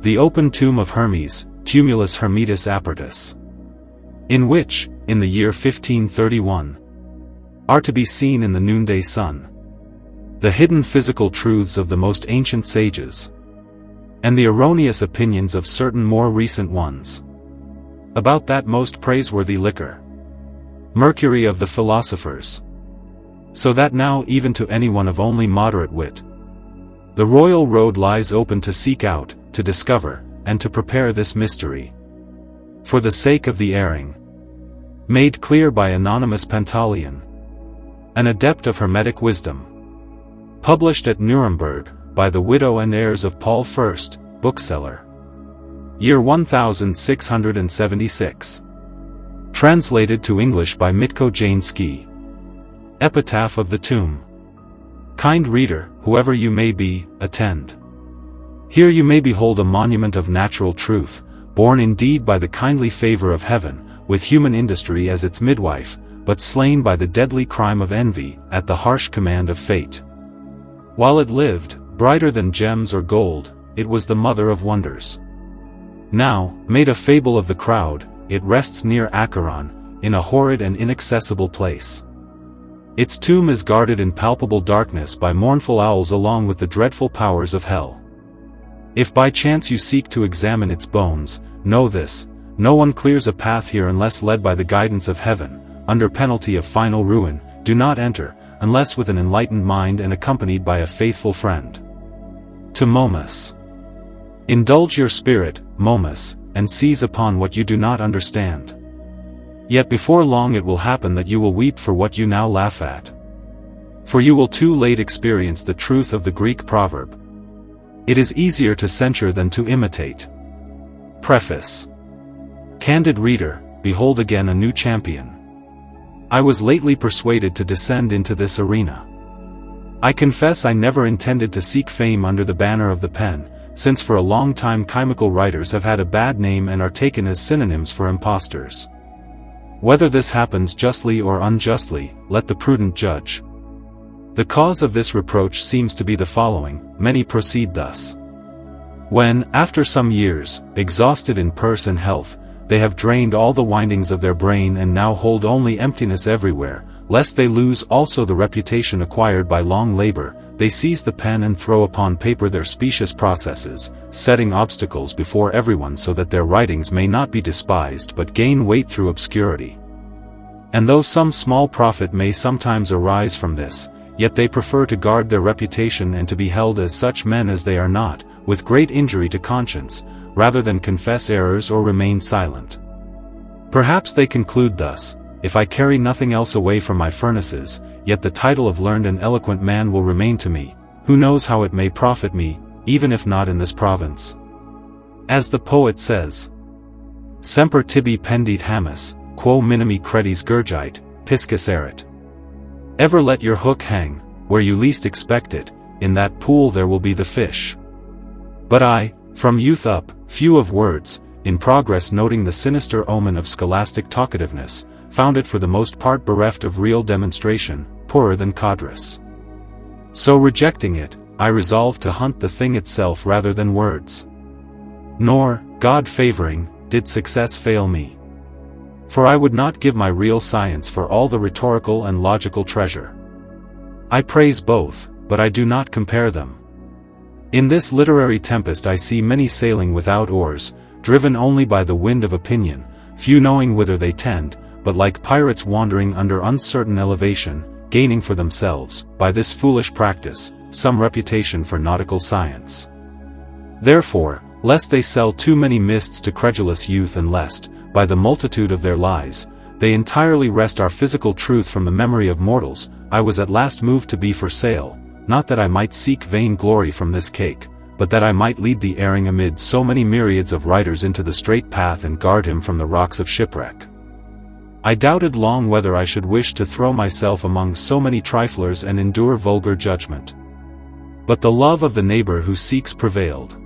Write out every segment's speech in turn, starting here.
the open tomb of Hermes Tumulus Hermetis Apertus, in which, in the year 1531, are to be seen in the noonday sun the hidden physical truths of the most ancient sages, and the erroneous opinions of certain more recent ones, about that most praiseworthy liquor, mercury of the philosophers. So that now even to anyone of only moderate wit, the royal road lies open to seek out, to discover, and to prepare this mystery, for the sake of the erring, made clear by anonymous Pantaleon, an adept of Hermetic wisdom, published at Nuremberg, by the widow and heirs of Paul I, bookseller. Year 1676. Translated to English by Mitko Jański. Epitaph of the Tomb. Kind reader, whoever you may be, attend. Here you may behold a monument of natural truth, born indeed by the kindly favor of heaven, with human industry as its midwife, but slain by the deadly crime of envy, at the harsh command of fate. While it lived, brighter than gems or gold, it was the mother of wonders. Now, made a fable of the crowd, it rests near Acheron, in a horrid and inaccessible place. Its tomb is guarded in palpable darkness by mournful owls along with the dreadful powers of hell. If by chance you seek to examine its bones, know this: no one clears a path here unless led by the guidance of heaven. Under penalty of final ruin, do not enter, unless with an enlightened mind and accompanied by a faithful friend. To Momus. Indulge your spirit, Momus, and seize upon what you do not understand. Yet before long it will happen that you will weep for what you now laugh at. For you will too late experience the truth of the Greek proverb: it is easier to censure than to imitate. Preface. Candid reader, behold again a new champion. I was lately persuaded to descend into this arena. I confess I never intended to seek fame under the banner of the pen, since for a long time chymical writers have had a bad name and are taken as synonyms for impostors. Whether this happens justly or unjustly, let the prudent judge. The cause of this reproach seems to be the following: many proceed thus. When, after some years, exhausted in purse and health, they have drained all the windings of their brain and now hold only emptiness everywhere, lest they lose also the reputation acquired by long labor, they seize the pen and throw upon paper their specious processes, setting obstacles before everyone so that their writings may not be despised but gain weight through obscurity. And though some small profit may sometimes arise from this, yet they prefer to guard their reputation and to be held as such men as they are not, with great injury to conscience, rather than confess errors or remain silent. Perhaps they conclude thus: if I carry nothing else away from my furnaces, yet the title of learned and eloquent man will remain to me, who knows how it may profit me, even if not in this province. As the poet says, Semper tibi pendit hamus, quo minimi credis gurgite, piscis erit. Ever let your hook hang, where you least expect it, in that pool there will be the fish. But I, from youth up, few of words, in progress noting the sinister omen of scholastic talkativeness, found it for the most part bereft of real demonstration, poorer than Codrus. So rejecting it, I resolved to hunt the thing itself rather than words. Nor, God favoring, did success fail me. For I would not give my real science for all the rhetorical and logical treasure. I praise both, but I do not compare them. In this literary tempest I see many sailing without oars, driven only by the wind of opinion, few knowing whither they tend, but like pirates wandering under uncertain elevation, gaining for themselves, by this foolish practice, some reputation for nautical science. Therefore, lest they sell too many mists to credulous youth, and lest, by the multitude of their lies, they entirely wrest our physical truth from the memory of mortals, I was at last moved to be for sale, not that I might seek vain glory from this cake, but that I might lead the erring amid so many myriads of writers into the straight path and guard him from the rocks of shipwreck. I doubted long whether I should wish to throw myself among so many triflers and endure vulgar judgment. But the love of the neighbor who seeks prevailed.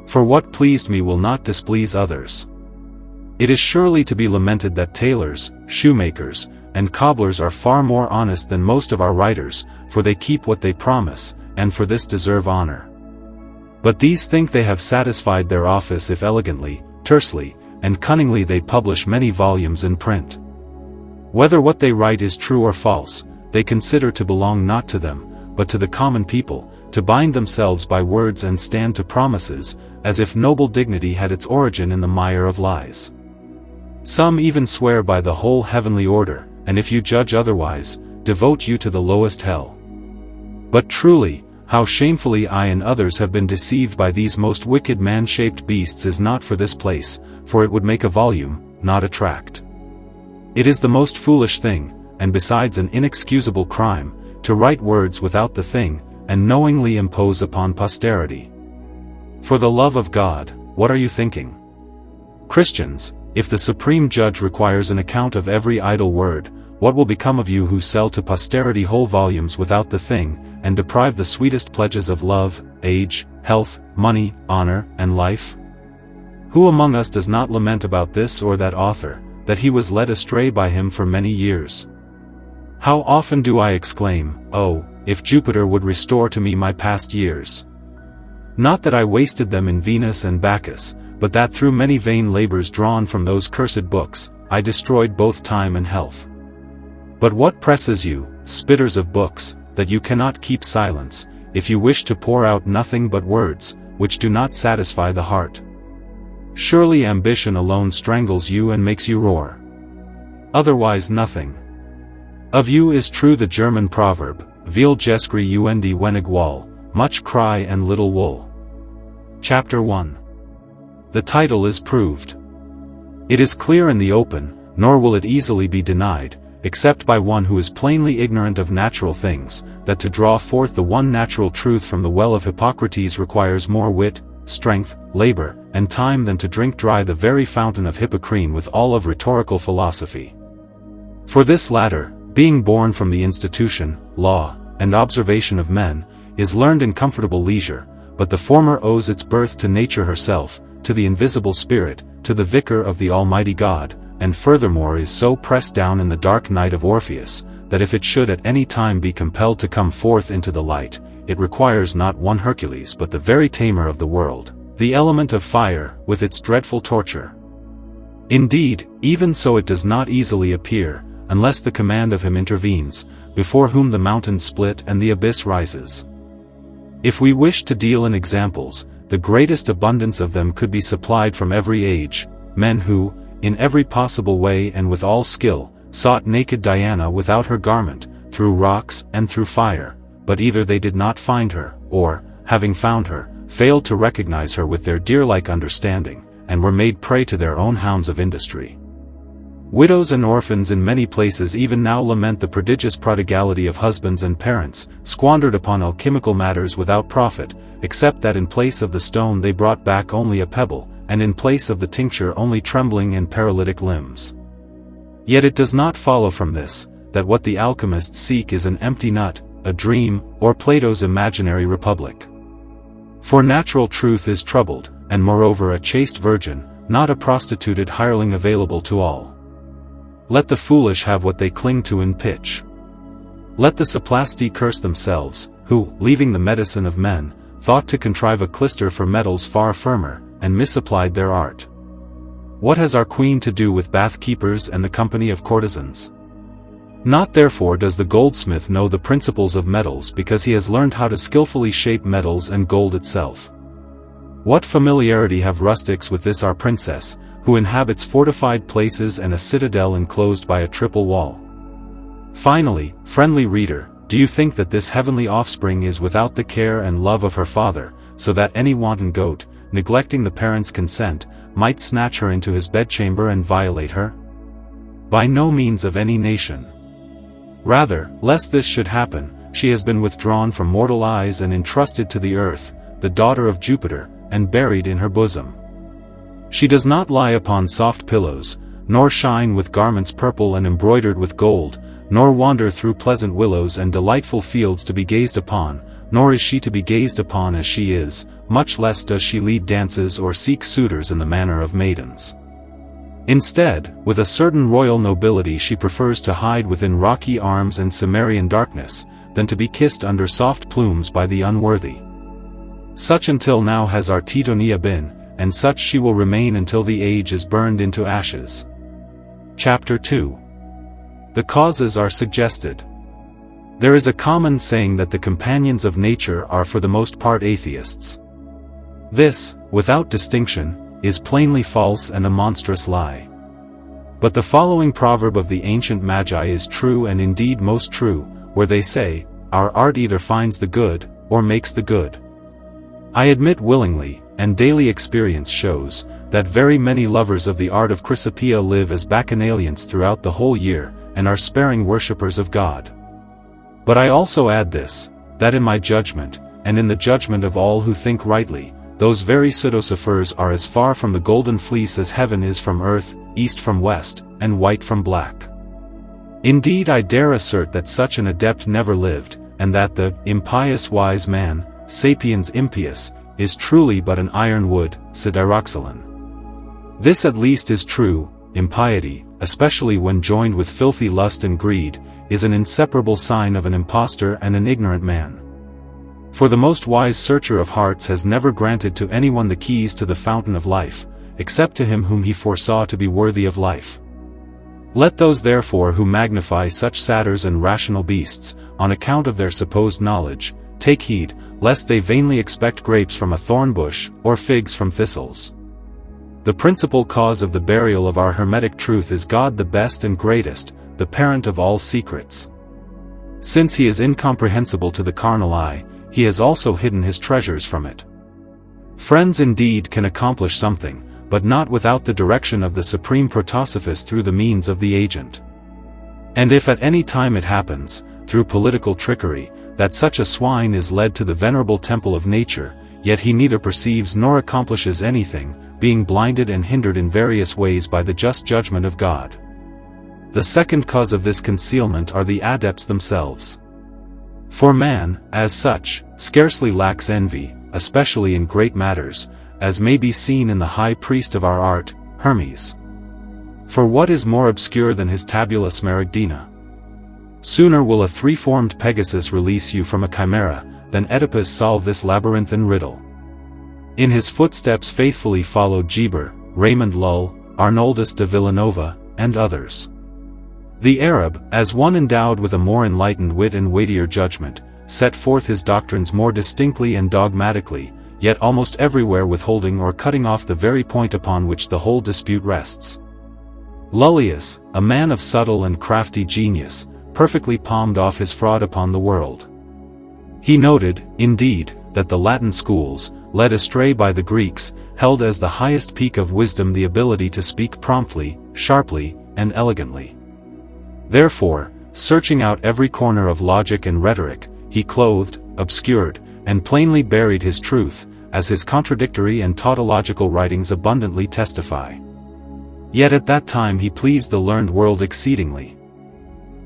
For what pleased me will not displease others. It is surely to be lamented that tailors, shoemakers, and cobblers are far more honest than most of our writers, for they keep what they promise, and for this deserve honor. But these think they have satisfied their office if elegantly, tersely, and cunningly they publish many volumes in print. Whether what they write is true or false, they consider to belong not to them, but to the common people, to bind themselves by words and stand to promises, as if noble dignity had its origin in the mire of lies. Some even swear by the whole heavenly order, and if you judge otherwise, devote you to the lowest hell. But truly, how shamefully I and others have been deceived by these most wicked man-shaped beasts is not for this place, for it would make a volume, not a tract. It is the most foolish thing, and besides an inexcusable crime, to write words without the thing, and knowingly impose upon posterity. For the love of God, what are you thinking? Christians, if the Supreme Judge requires an account of every idle word, what will become of you who sell to posterity whole volumes without the thing, and deprive the sweetest pledges of love, age, health, money, honor, and life? Who among us does not lament about this or that author, that he was led astray by him for many years? How often do I exclaim, "Oh, if Jupiter would restore to me my past years!" Not that I wasted them in Venus and Bacchus, but that through many vain labors drawn from those cursed books, I destroyed both time and health. But what presses you, spitters of books, that you cannot keep silence, if you wish to pour out nothing but words, which do not satisfy the heart? Surely ambition alone strangles you and makes you roar. Otherwise nothing. Of you is true the German proverb, Viel Gespräch und wenig Wohl, much cry and little wool. Chapter 1. The title is proved. It is clear in the open, nor will it easily be denied, except by one who is plainly ignorant of natural things, that to draw forth the one natural truth from the well of Hippocrates requires more wit, strength, labor, and time than to drink dry the very fountain of Hippocrene with all of rhetorical philosophy. For this latter, being born from the institution, law, and observation of men, is learned in comfortable leisure, but the former owes its birth to nature herself, to the invisible spirit, to the vicar of the Almighty God, and furthermore is so pressed down in the dark night of Orpheus, that if it should at any time be compelled to come forth into the light, it requires not one Hercules but the very tamer of the world, the element of fire, with its dreadful torture. Indeed, even so it does not easily appear, unless the command of him intervenes, before whom the mountains split and the abyss rises. If we wish to deal in examples, the greatest abundance of them could be supplied from every age, men who, in every possible way and with all skill, sought naked Diana without her garment, through rocks and through fire, but either they did not find her, or, having found her, failed to recognize her with their deer-like understanding, and were made prey to their own hounds of industry. Widows and orphans in many places even now lament the prodigious prodigality of husbands and parents, squandered upon alchemical matters without profit, except that in place of the stone they brought back only a pebble, and in place of the tincture only trembling and paralytic limbs. Yet it does not follow from this, that what the alchemists seek is an empty nut, a dream, or Plato's imaginary republic. For natural truth is troubled, and moreover a chaste virgin, not a prostituted hireling available to all. Let the foolish have what they cling to in pitch. Let the Saplasti curse themselves, who, leaving the medicine of men, thought to contrive a clyster for metals far firmer, and misapplied their art. What has our queen to do with bath-keepers and the company of courtesans? Not therefore does the goldsmith know the principles of metals because he has learned how to skillfully shape metals and gold itself. What familiarity have rustics with this our princess, who inhabits fortified places and a citadel enclosed by a triple wall? Finally, friendly reader, do you think that this heavenly offspring is without the care and love of her father, so that any wanton goat, neglecting the parents' consent, might snatch her into his bedchamber and violate her? By no means of any nation. Rather, lest this should happen, she has been withdrawn from mortal eyes and entrusted to the earth, the daughter of Jupiter, and buried in her bosom. She does not lie upon soft pillows, nor shine with garments purple and embroidered with gold, nor wander through pleasant willows and delightful fields to be gazed upon, nor is she to be gazed upon as she is, much less does she lead dances or seek suitors in the manner of maidens. Instead, with a certain royal nobility she prefers to hide within rocky arms and Cimmerian darkness, than to be kissed under soft plumes by the unworthy. Such until now has our Titonia been, and such she will remain until the age is burned into ashes. Chapter 2. The causes are suggested. There is a common saying that the companions of nature are for the most part atheists. This, without distinction, is plainly false and a monstrous lie. But the following proverb of the ancient magi is true and indeed most true, where they say, "Our art either finds the good, or makes the good." I admit willingly, and daily experience shows, that very many lovers of the art of Chrysopoeia live as bacchanalians throughout the whole year, and are sparing worshippers of God. But I also add this, that in my judgment, and in the judgment of all who think rightly, those very pseudosophers are as far from the golden fleece as heaven is from earth, east from west, and white from black. Indeed, I dare assert that such an adept never lived, and that the impious wise man, sapiens impius, is truly but an ironwood, sideroxylon. This at least is true: impiety, especially when joined with filthy lust and greed, is an inseparable sign of an impostor and an ignorant man. For the most wise searcher of hearts has never granted to anyone the keys to the fountain of life, except to him whom he foresaw to be worthy of life. Let those therefore who magnify such satyrs and rational beasts, on account of their supposed knowledge, take heed, lest they vainly expect grapes from a thorn bush, or figs from thistles. The principal cause of the burial of our hermetic truth is God the best and greatest, the parent of all secrets. Since he is incomprehensible to the carnal eye, he has also hidden his treasures from it. Friends indeed can accomplish something, but not without the direction of the supreme protosophist through the means of the agent. And if at any time it happens, through political trickery, that such a swine is led to the venerable temple of nature, yet he neither perceives nor accomplishes anything, being blinded and hindered in various ways by the just judgment of God. The second cause of this concealment are the adepts themselves. For man, as such, scarcely lacks envy, especially in great matters, as may be seen in the high priest of our art, Hermes. For what is more obscure than his tabula smaragdina? Sooner will a three-formed Pegasus release you from a chimera, than Oedipus solve this labyrinthine riddle. In his footsteps faithfully followed Geber, Raymond Lull, Arnoldus de Villanova, and others. The Arab, as one endowed with a more enlightened wit and weightier judgment, set forth his doctrines more distinctly and dogmatically, yet almost everywhere withholding or cutting off the very point upon which the whole dispute rests. Lullius, a man of subtle and crafty genius, perfectly palmed off his fraud upon the world. He noted, indeed, that the Latin schools, led astray by the Greeks, held as the highest peak of wisdom the ability to speak promptly, sharply, and elegantly. Therefore, searching out every corner of logic and rhetoric, he clothed, obscured, and plainly buried his truth, as his contradictory and tautological writings abundantly testify. Yet at that time he pleased the learned world exceedingly.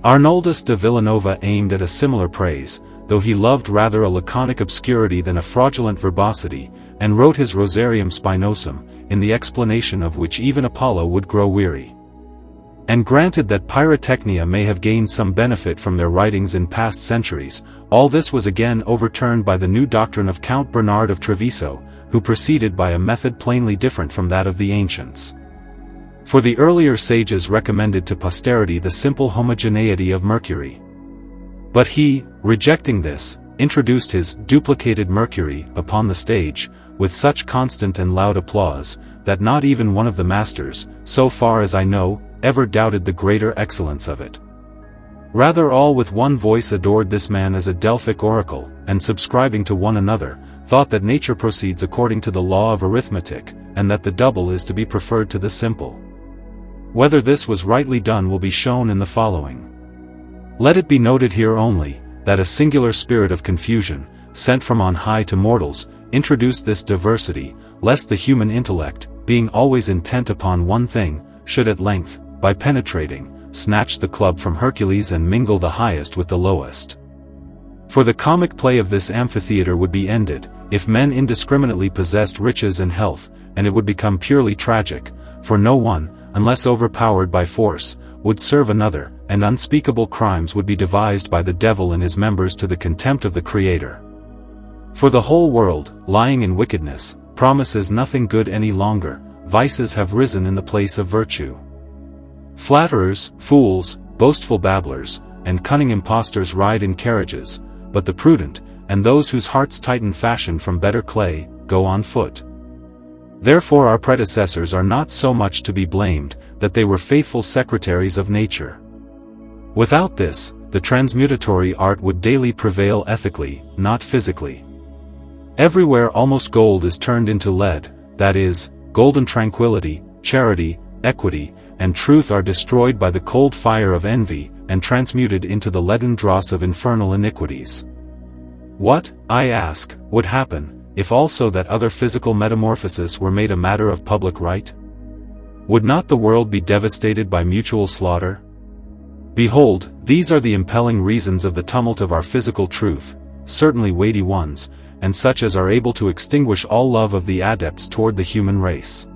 Arnoldus de Villanova aimed at a similar praise, though he loved rather a laconic obscurity than a fraudulent verbosity, and wrote his Rosarium Spinosum, in the explanation of which even Apollo would grow weary. And granted that pyrotechnia may have gained some benefit from their writings in past centuries, all this was again overturned by the new doctrine of Count Bernard of Treviso, who proceeded by a method plainly different from that of the ancients. For the earlier sages recommended to posterity the simple homogeneity of Mercury. But he, rejecting this, introduced his duplicated Mercury upon the stage, with such constant and loud applause, that not even one of the masters, so far as I know, ever doubted the greater excellence of it. Rather all with one voice adored this man as a Delphic oracle, and subscribing to one another, thought that nature proceeds according to the law of arithmetic, and that the double is to be preferred to the simple. Whether this was rightly done will be shown in the following. Let it be noted here only, that a singular spirit of confusion, sent from on high to mortals, introduced this diversity, lest the human intellect, being always intent upon one thing, should at length, by penetrating, snatch the club from Hercules and mingle the highest with the lowest. For the comic play of this amphitheater would be ended, if men indiscriminately possessed riches and health, and it would become purely tragic, for no one, unless overpowered by force, would serve another, and unspeakable crimes would be devised by the devil and his members to the contempt of the Creator. For the whole world, lying in wickedness, promises nothing good any longer, vices have risen in the place of virtue. Flatterers, fools, boastful babblers, and cunning impostors ride in carriages, but the prudent, and those whose hearts tighten fashion from better clay, go on foot. Therefore our predecessors are not so much to be blamed, that they were faithful secretaries of nature. Without this, the transmutatory art would daily prevail ethically, not physically. Everywhere almost gold is turned into lead, that is, golden tranquility, charity, equity, and truth are destroyed by the cold fire of envy, and transmuted into the leaden dross of infernal iniquities. What, I ask, would happen, if also that other physical metamorphosis were made a matter of public right? Would not the world be devastated by mutual slaughter? Behold, these are the impelling reasons of the tumult of our physical truth, certainly weighty ones, and such as are able to extinguish all love of the adepts toward the human race.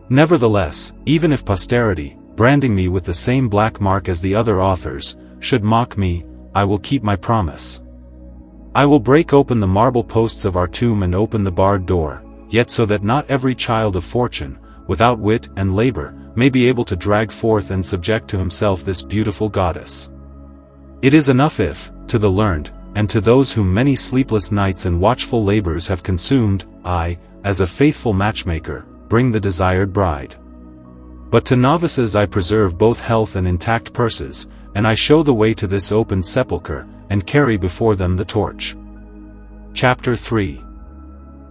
Nevertheless, even if posterity, branding me with the same black mark as the other authors, should mock me, I will keep my promise. I will break open the marble posts of our tomb and open the barred door, yet so that not every child of fortune, without wit and labor, may be able to drag forth and subject to himself this beautiful goddess. It is enough if, to the learned, and to those whom many sleepless nights and watchful labors have consumed, I, as a faithful matchmaker, bring the desired bride. But to novices I preserve both health and intact purses, and I show the way to this open sepulchre, and carry before them the torch. Chapter 3.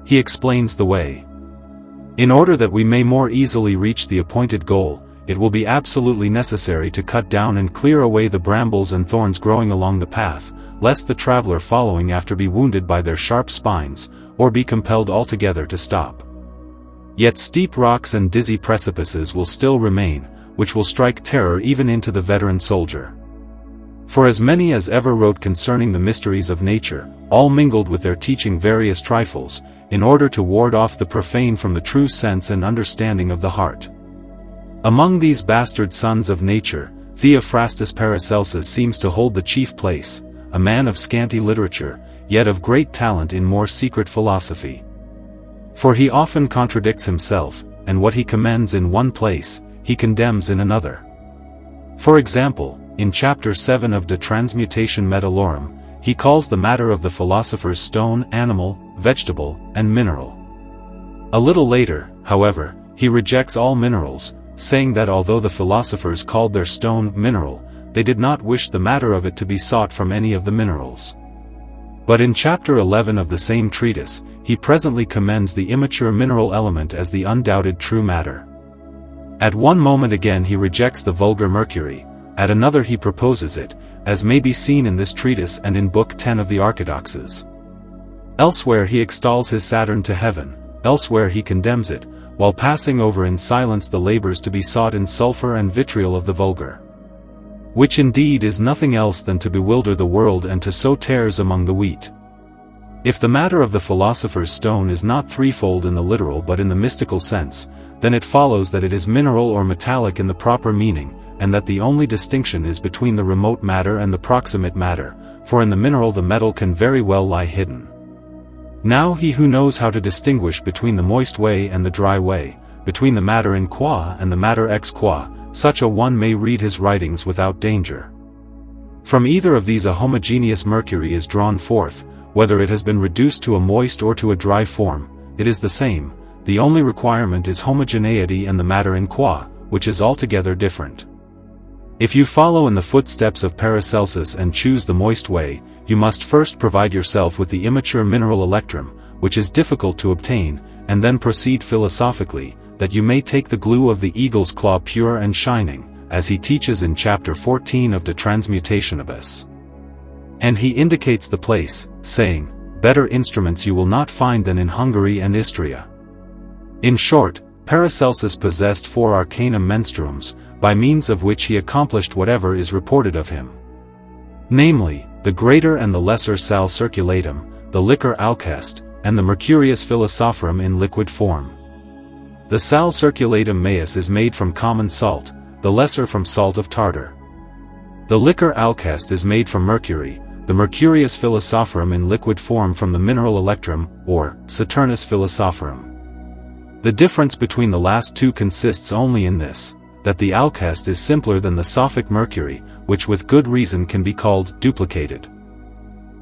He explains the way. In order that we may more easily reach the appointed goal, it will be absolutely necessary to cut down and clear away the brambles and thorns growing along the path, lest the traveler following after be wounded by their sharp spines, or be compelled altogether to stop. Yet steep rocks and dizzy precipices will still remain, which will strike terror even into the veteran soldier. For as many as ever wrote concerning the mysteries of nature, all mingled with their teaching various trifles, in order to ward off the profane from the true sense and understanding of the heart. Among these bastard sons of nature, Theophrastus Paracelsus seems to hold the chief place, a man of scanty literature, yet of great talent in more secret philosophy. For he often contradicts himself, and what he commends in one place, he condemns in another. For example, in chapter 7 of De Transmutation Metallorum, he calls the matter of the philosophers stone, animal, vegetable, and mineral. A little later, however, he rejects all minerals, saying that although the philosophers called their stone mineral, they did not wish the matter of it to be sought from any of the minerals. But in chapter 11 of the same treatise, he presently commends the immature mineral element as the undoubted true matter. At one moment again he rejects the vulgar mercury, at another he proposes it, as may be seen in this treatise and in Book 10 of the Orthodoxes. Elsewhere he extols his Saturn to heaven, elsewhere he condemns it, while passing over in silence the labors to be sought in sulfur and vitriol of the vulgar. Which indeed is nothing else than to bewilder the world and to sow tares among the wheat. If the matter of the philosopher's stone is not threefold in the literal but in the mystical sense, then it follows that it is mineral or metallic in the proper meaning, and that the only distinction is between the remote matter and the proximate matter, for in the mineral the metal can very well lie hidden. Now he who knows how to distinguish between the moist way and the dry way, between the matter in qua and the matter ex qua, such a one may read his writings without danger. From either of these a homogeneous mercury is drawn forth, whether it has been reduced to a moist or to a dry form, it is the same, the only requirement is homogeneity and the matter in qua, which is altogether different. If you follow in the footsteps of Paracelsus and choose the moist way, you must first provide yourself with the immature mineral electrum, which is difficult to obtain, and then proceed philosophically, that you may take the glue of the eagle's claw pure and shining, as he teaches in chapter 14 of De Transmutationibus. And he indicates the place, saying, better instruments you will not find than in Hungary and Istria. In short, Paracelsus possessed 4 arcanum menstruums, by means of which he accomplished whatever is reported of him. Namely, the greater and the lesser sal circulatum, the liquor alcest, and the mercurius philosophorum in liquid form. The sal circulatum meus is made from common salt, the lesser from salt of tartar. The liquor alcest is made from mercury, the mercurius philosophorum in liquid form from the mineral electrum, or Saturnus philosophorum. The difference between the last two consists only in this, that the alkest is simpler than the Sophic mercury, which with good reason can be called duplicated.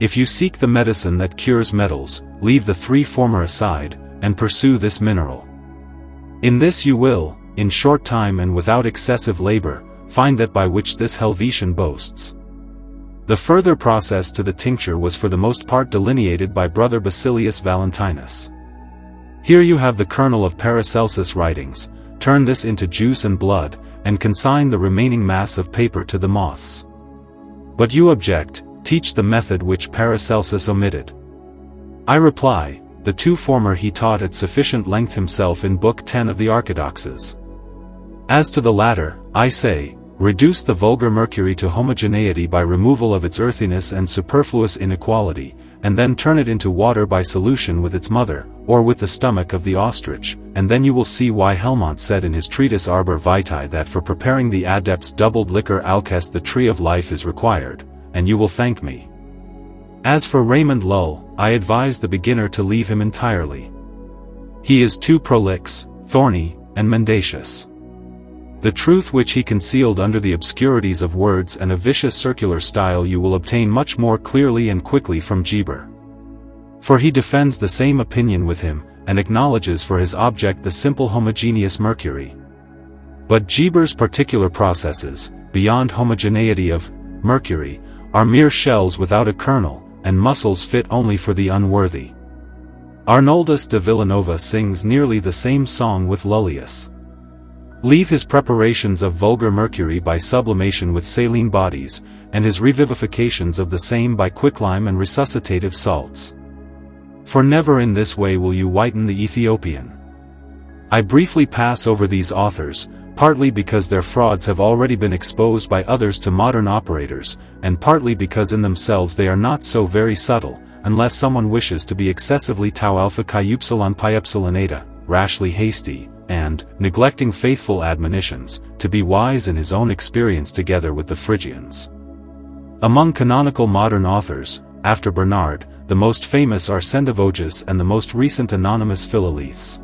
If you seek the medicine that cures metals, leave the three former aside, and pursue this mineral. In this you will, in short time and without excessive labor, find that by which this Helvetian boasts. The further process to the tincture was for the most part delineated by Brother Basilius Valentinus. Here you have the kernel of Paracelsus' writings. Turn this into juice and blood, and consign the remaining mass of paper to the moths. But you object, teach the method which Paracelsus omitted. I reply, the two former he taught at sufficient length himself in Book 10 of the Archidoxes. As to the latter, I say, reduce the vulgar mercury to homogeneity by removal of its earthiness and superfluous inequality, and then turn it into water by solution with its mother, or with the stomach of the ostrich, and then you will see why Helmont said in his treatise Arbor Vitae that for preparing the adept's doubled liquor alkest the tree of life is required, and you will thank me. As for Raymond Lull, I advise the beginner to leave him entirely. He is too prolix, thorny, and mendacious. The truth which he concealed under the obscurities of words and a vicious circular style you will obtain much more clearly and quickly from Geber. For he defends the same opinion with him, and acknowledges for his object the simple homogeneous mercury. But Geber's particular processes, beyond homogeneity of mercury, are mere shells without a kernel, and muscles fit only for the unworthy. Arnoldus de Villanova sings nearly the same song with Lullius. Leave his preparations of vulgar mercury by sublimation with saline bodies, and his revivifications of the same by quicklime and resuscitative salts. For never in this way will you whiten the Ethiopian. I briefly pass over these authors, partly because their frauds have already been exposed by others to modern operators, and partly because in themselves they are not so very subtle, unless someone wishes to be excessively tau alpha chi upsilon pi epsilon eta, rashly hasty, and, neglecting faithful admonitions, to be wise in his own experience together with the Phrygians. Among canonical modern authors, after Bernard, the most famous are Sendivogius and the most recent anonymous Philolithes.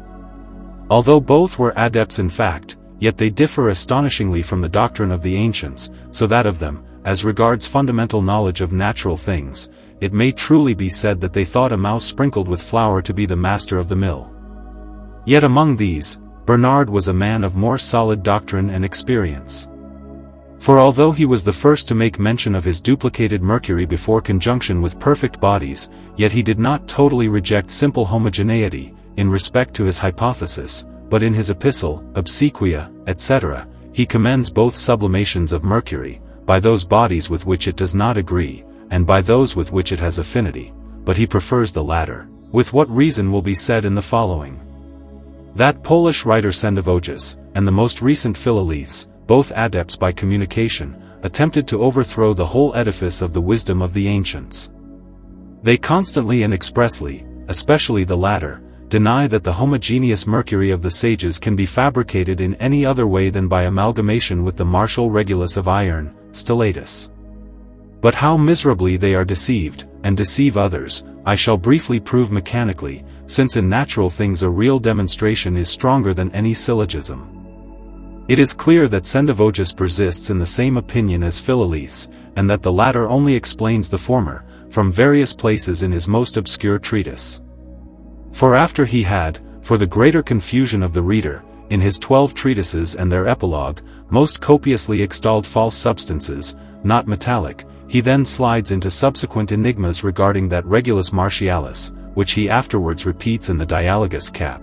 Although both were adepts in fact, yet they differ astonishingly from the doctrine of the ancients, so that of them, as regards fundamental knowledge of natural things, it may truly be said that they thought a mouse sprinkled with flour to be the master of the mill. Yet among these, Bernard was a man of more solid doctrine and experience. For although he was the first to make mention of his duplicated mercury before conjunction with perfect bodies, yet he did not totally reject simple homogeneity, in respect to his hypothesis, but in his epistle, Obsequia, etc., he commends both sublimations of mercury, by those bodies with which it does not agree, and by those with which it has affinity, but he prefers the latter, with what reason will be said in the following. That Polish writer Sendivogius, and the most recent Philolithes, both adepts by communication, attempted to overthrow the whole edifice of the wisdom of the ancients. They constantly and expressly, especially the latter, deny that the homogeneous mercury of the sages can be fabricated in any other way than by amalgamation with the martial regulus of iron, stellatus. But how miserably they are deceived, and deceive others, I shall briefly prove mechanically, since in natural things a real demonstration is stronger than any syllogism. It is clear that Sendivogius persists in the same opinion as Philolithes, and that the latter only explains the former, from various places in his most obscure treatise. For after he had, for the greater confusion of the reader, in his 12 treatises and their epilogue, most copiously extolled false substances, not metallic, he then slides into subsequent enigmas regarding that regulus martialis, which he afterwards repeats in the Dialogus cap.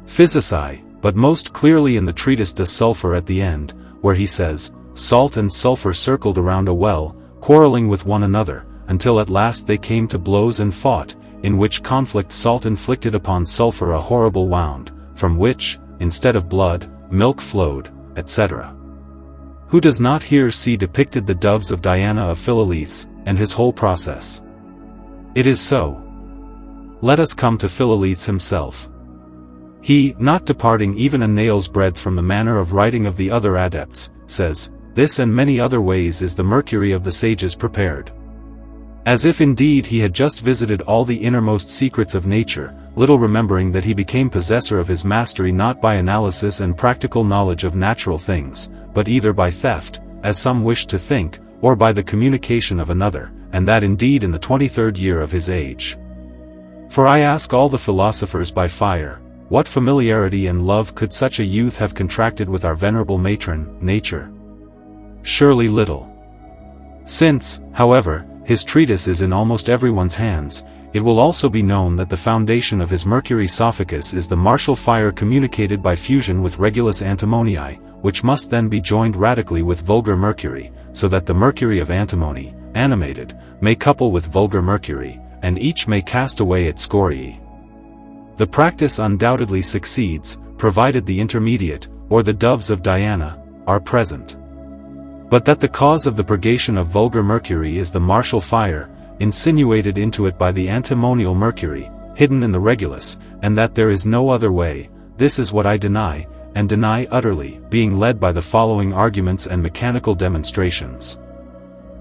Physici, but most clearly in the treatise de sulphur at the end, where he says, salt and sulphur circled around a well, quarreling with one another, until at last they came to blows and fought, in which conflict salt inflicted upon sulphur a horrible wound, from which, instead of blood, milk flowed, etc. Who does not here see depicted the doves of Diana of Philolithes, and his whole process? It is so. Let us come to Philolithes himself. He, not departing even a nail's breadth from the manner of writing of the other adepts, says, this and many other ways is the mercury of the sages prepared. As if indeed he had just visited all the innermost secrets of nature, little remembering that he became possessor of his mastery not by analysis and practical knowledge of natural things, but either by theft, as some wished to think, or by the communication of another, and that indeed in the 23rd year of his age. For I ask all the philosophers by fire, what familiarity and love could such a youth have contracted with our venerable matron, nature? Surely little. Since, however, his treatise is in almost everyone's hands, it will also be known that the foundation of his Mercury Sophicus is the martial fire communicated by fusion with Regulus Antimonii, which must then be joined radically with vulgar Mercury, so that the Mercury of Antimony, animated, may couple with vulgar Mercury, and each may cast away its scorii. The practice undoubtedly succeeds, provided the intermediate, or the doves of Diana, are present. But that the cause of the purgation of vulgar Mercury is the martial fire, insinuated into it by the antimonial Mercury, hidden in the Regulus, and that there is no other way, this is what I deny, and deny utterly, being led by the following arguments and mechanical demonstrations.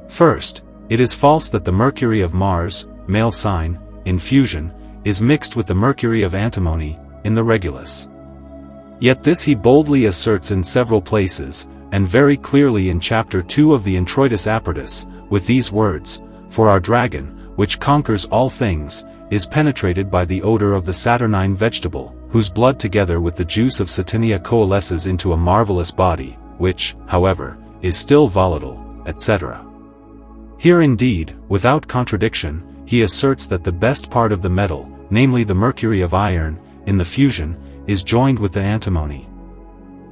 First, it is false that the Mercury of Mars, male sign, in fusion, is mixed with the Mercury of Antimony, in the Regulus. Yet this he boldly asserts in several places, and very clearly in chapter 2 of the Introitus Apertus, with these words, "For our dragon, which conquers all things, is penetrated by the odor of the Saturnine vegetable, whose blood together with the juice of Saturnia coalesces into a marvelous body, which, however, is still volatile," etc. Here indeed, without contradiction, he asserts that the best part of the metal, namely the mercury of iron, in the fusion, is joined with the antimony.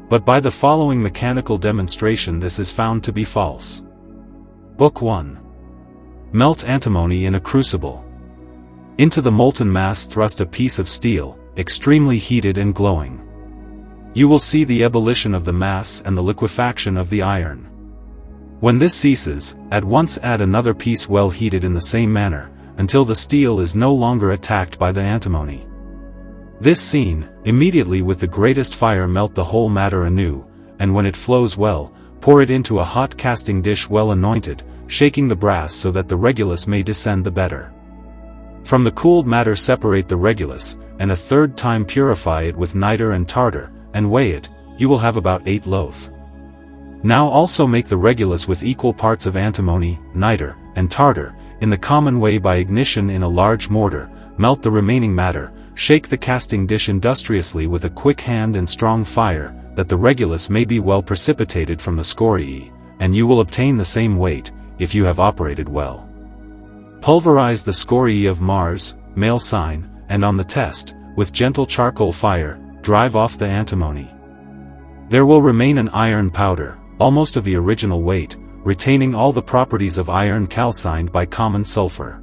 But by the following mechanical demonstration this is found to be false. Book 1. Melt antimony in a crucible. Into the molten mass thrust a piece of steel, extremely heated and glowing. You will see the ebullition of the mass and the liquefaction of the iron. When this ceases, at once add another piece well heated in the same manner, until the steel is no longer attacked by the antimony. This scene, immediately with the greatest fire melt the whole matter anew, and when it flows well, pour it into a hot casting dish well anointed, shaking the brass so that the regulus may descend the better. From the cooled matter separate the regulus, and a third time purify it with niter and tartar, and weigh it, you will have about 8 loath. Now also make the regulus with equal parts of antimony, niter, and tartar, in the common way by ignition in a large mortar, melt the remaining matter, shake the casting dish industriously with a quick hand and strong fire, that the regulus may be well precipitated from the scorii, and you will obtain the same weight, if you have operated well. Pulverize the scorii of Mars, male sign, and on the test, with gentle charcoal fire, drive off the antimony. There will remain an iron powder, almost of the original weight, retaining all the properties of iron calcined by common sulfur.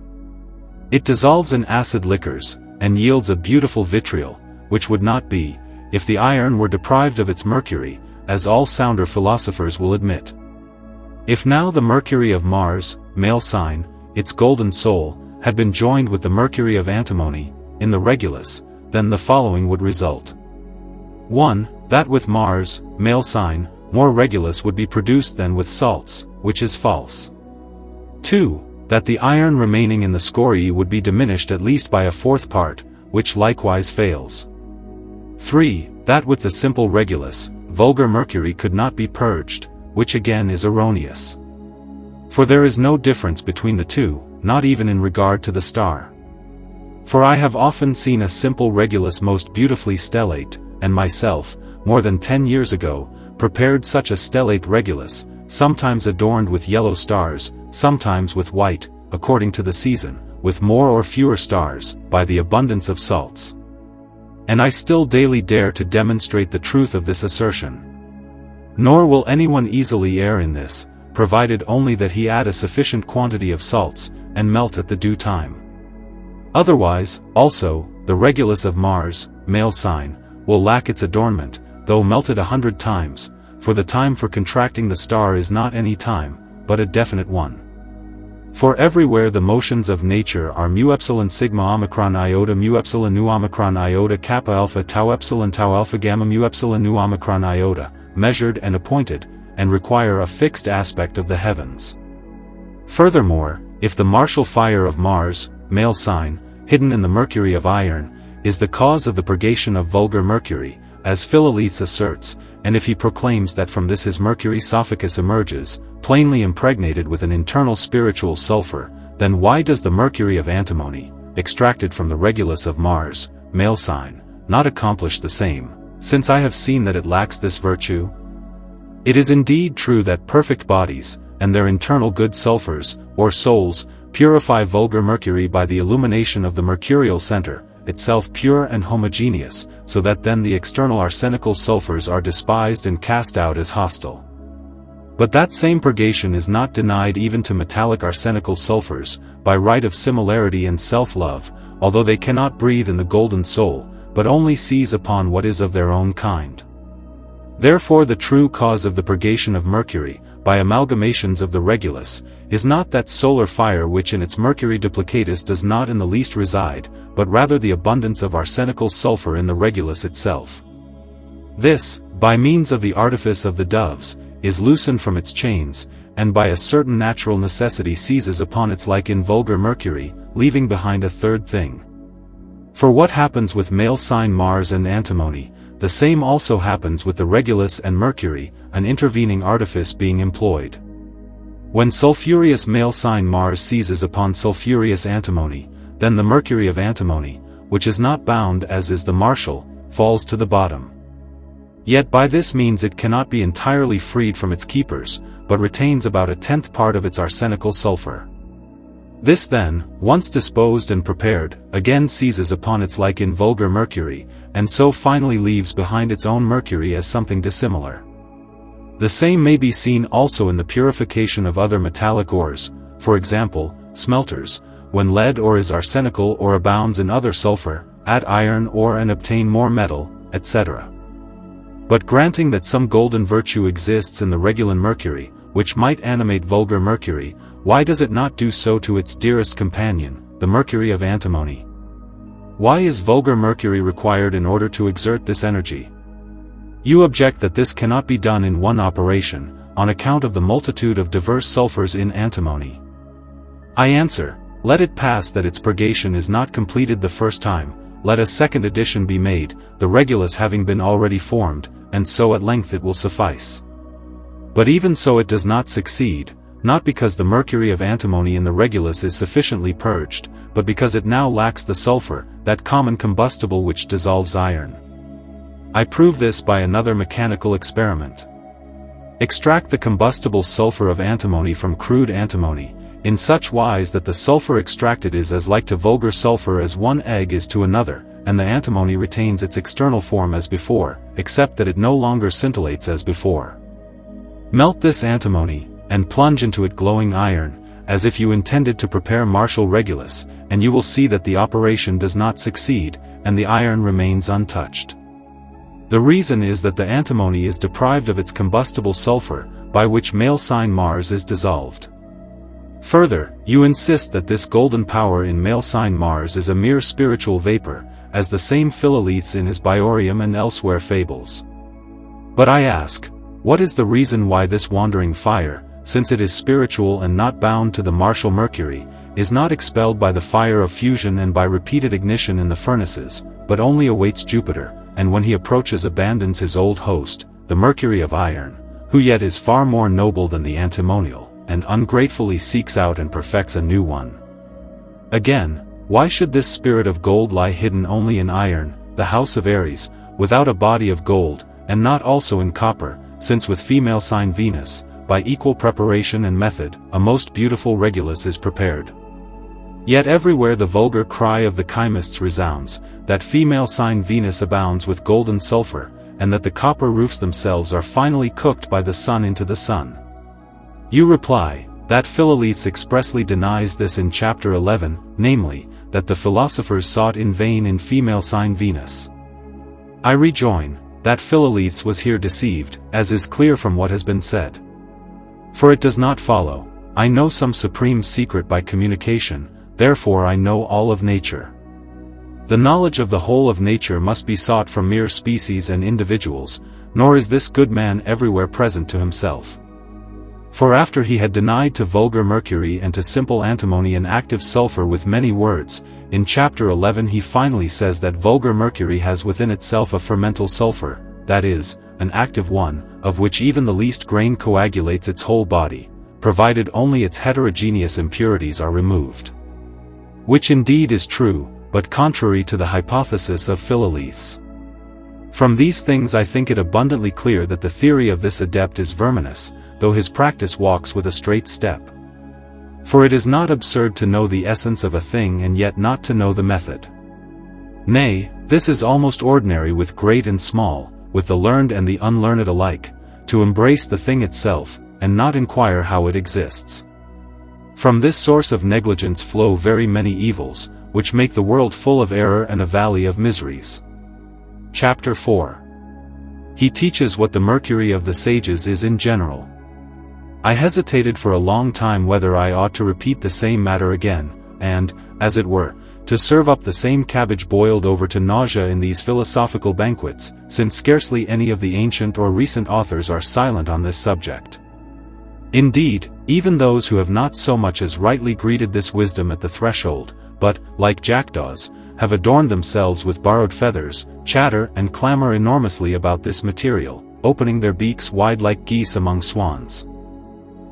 It dissolves in acid liquors, and yields a beautiful vitriol, which would not be, if the iron were deprived of its mercury, as all sounder philosophers will admit. If now the mercury of Mars, male sign, its golden soul, had been joined with the mercury of antimony, in the regulus, then the following would result. 1. That with Mars, male sign, more regulus would be produced than with salts, which is false. 2. That the iron remaining in the scorii would be diminished at least by a 1/4 part, which likewise fails. 3. That with the simple regulus, vulgar mercury could not be purged, which again is erroneous. For there is no difference between the two, not even in regard to the star. For I have often seen a simple regulus most beautifully stellate, and myself, more than 10 years ago, prepared such a stellate regulus, sometimes adorned with yellow stars, sometimes with white, according to the season, with more or fewer stars, by the abundance of salts. And I still daily dare to demonstrate the truth of this assertion. Nor will anyone easily err in this, provided only that he add a sufficient quantity of salts, and melt at the due time. Otherwise, also, the regulus of Mars, male sign, will lack its adornment, though melted 100 times, for the time for contracting the star is not any time, but a definite one. For everywhere the motions of nature are mu epsilon sigma omicron iota mu epsilon nu omicron iota kappa alpha tau alpha gamma mu epsilon nu omicron iota, measured and appointed, and require a fixed aspect of the heavens. Furthermore, if the martial fire of Mars, male sign, hidden in the mercury of iron, is the cause of the purgation of vulgar mercury, as Philoletes asserts, and if he proclaims that from this his mercury Sophicus emerges, plainly impregnated with an internal spiritual sulfur, then why does the mercury of antimony, extracted from the Regulus of Mars, male sign, not accomplish the same, since I have seen that it lacks this virtue? It is indeed true that perfect bodies, and their internal good sulfurs, or souls, purify vulgar mercury by the illumination of the mercurial center, itself pure and homogeneous, so that then the external arsenical sulfurs are despised and cast out as hostile. But that same purgation is not denied even to metallic arsenical sulfurs, by right of similarity and self-love, although they cannot breathe in the golden soul, but only seize upon what is of their own kind. Therefore the true cause of the purgation of mercury, by amalgamations of the Regulus, is not that solar fire which in its mercury duplicatus does not in the least reside, but rather the abundance of arsenical sulfur in the Regulus itself. This, by means of the artifice of the doves, is loosened from its chains, and by a certain natural necessity seizes upon its like in vulgar mercury, leaving behind a third thing. For what happens with male sign Mars and antimony, the same also happens with the Regulus and mercury, an intervening artifice being employed. When sulphureous male sign Mars seizes upon sulphureous antimony, then the mercury of antimony, which is not bound as is the martial, falls to the bottom. Yet by this means it cannot be entirely freed from its keepers, but retains about a tenth part of its arsenical sulfur. This then, once disposed and prepared, again seizes upon its like in vulgar mercury, and so finally leaves behind its own mercury as something dissimilar. The same may be seen also in the purification of other metallic ores, for example, smelters, when lead ore is arsenical or abounds in other sulfur, add iron ore and obtain more metal, etc. But granting that some golden virtue exists in the regular mercury, which might animate vulgar mercury, why does it not do so to its dearest companion, the mercury of antimony? Why is vulgar mercury required in order to exert this energy? You object that this cannot be done in one operation, on account of the multitude of diverse sulfurs in antimony. I answer, let it pass that its purgation is not completed the first time, let a second addition be made, the Regulus having been already formed, and so at length it will suffice. But even so it does not succeed, not because the mercury of antimony in the Regulus is sufficiently purged, but because it now lacks the sulfur, that common combustible which dissolves iron. I prove this by another mechanical experiment. Extract the combustible sulfur of antimony from crude antimony, in such wise that the sulfur extracted is as like to vulgar sulfur as one egg is to another, and the antimony retains its external form as before, except that it no longer scintillates as before. Melt this antimony, and plunge into it glowing iron, as if you intended to prepare martial Regulus, and you will see that the operation does not succeed, and the iron remains untouched. The reason is that the antimony is deprived of its combustible sulfur, by which male sign Mars is dissolved. Further, you insist that this golden power in male sign Mars is a mere spiritual vapor, as the same Philoletes in his Biorium and elsewhere fables. But I ask, what is the reason why this wandering fire, since it is spiritual and not bound to the martial mercury, is not expelled by the fire of fusion and by repeated ignition in the furnaces, but only awaits Jupiter, and when he approaches abandons his old host, the mercury of iron, who yet is far more noble than the antimonial, and ungratefully seeks out and perfects a new one? Again, why should this spirit of gold lie hidden only in iron, the house of Aries, without a body of gold, and not also in copper, since with female sign Venus, by equal preparation and method, a most beautiful Regulus is prepared? Yet everywhere the vulgar cry of the chymists resounds, that female sign Venus abounds with golden sulfur, and that the copper roofs themselves are finally cooked by the sun into the sun. You reply, that Philoletes expressly denies this in chapter 11, namely, that the philosophers sought in vain in female sign Venus. I rejoin, that Philoletes was here deceived, as is clear from what has been said. For it does not follow, I know some supreme secret by communication, therefore I know all of nature. The knowledge of the whole of nature must be sought from mere species and individuals, nor is this good man everywhere present to himself. For after he had denied to vulgar mercury and to simple antimony an active sulfur with many words, in chapter 11 he finally says that vulgar mercury has within itself a fermental sulfur, that is, an active one, of which even the least grain coagulates its whole body, provided only its heterogeneous impurities are removed. Which indeed is true, but contrary to the hypothesis of Philolethes. From these things I think it abundantly clear that the theory of this adept is verminous, though his practice walks with a straight step. For it is not absurd to know the essence of a thing and yet not to know the method. Nay, this is almost ordinary with great and small, with the learned and the unlearned alike, to embrace the thing itself, and not inquire how it exists. From this source of negligence flow very many evils, which make the world full of error and a valley of miseries. Chapter 4. He teaches what the mercury of the sages is in general. I hesitated for a long time whether I ought to repeat the same matter again, and, as it were, to serve up the same cabbage boiled over to nausea in these philosophical banquets, since scarcely any of the ancient or recent authors are silent on this subject. Indeed, even those who have not so much as rightly greeted this wisdom at the threshold, but, like jackdaws, have adorned themselves with borrowed feathers, chatter and clamor enormously about this material, opening their beaks wide like geese among swans.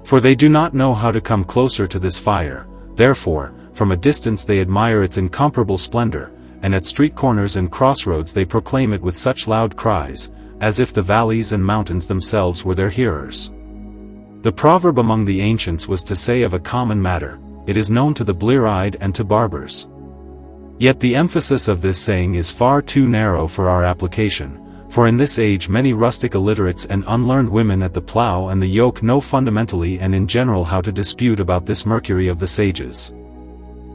For they do not know how to come closer to this fire, therefore, from a distance they admire its incomparable splendor, and at street corners and crossroads they proclaim it with such loud cries, as if the valleys and mountains themselves were their hearers. The proverb among the ancients was to say of a common matter, "It is known to the blear-eyed and to barbers." Yet the emphasis of this saying is far too narrow for our application, for in this age many rustic illiterates and unlearned women at the plough and the yoke know fundamentally and in general how to dispute about this mercury of the sages.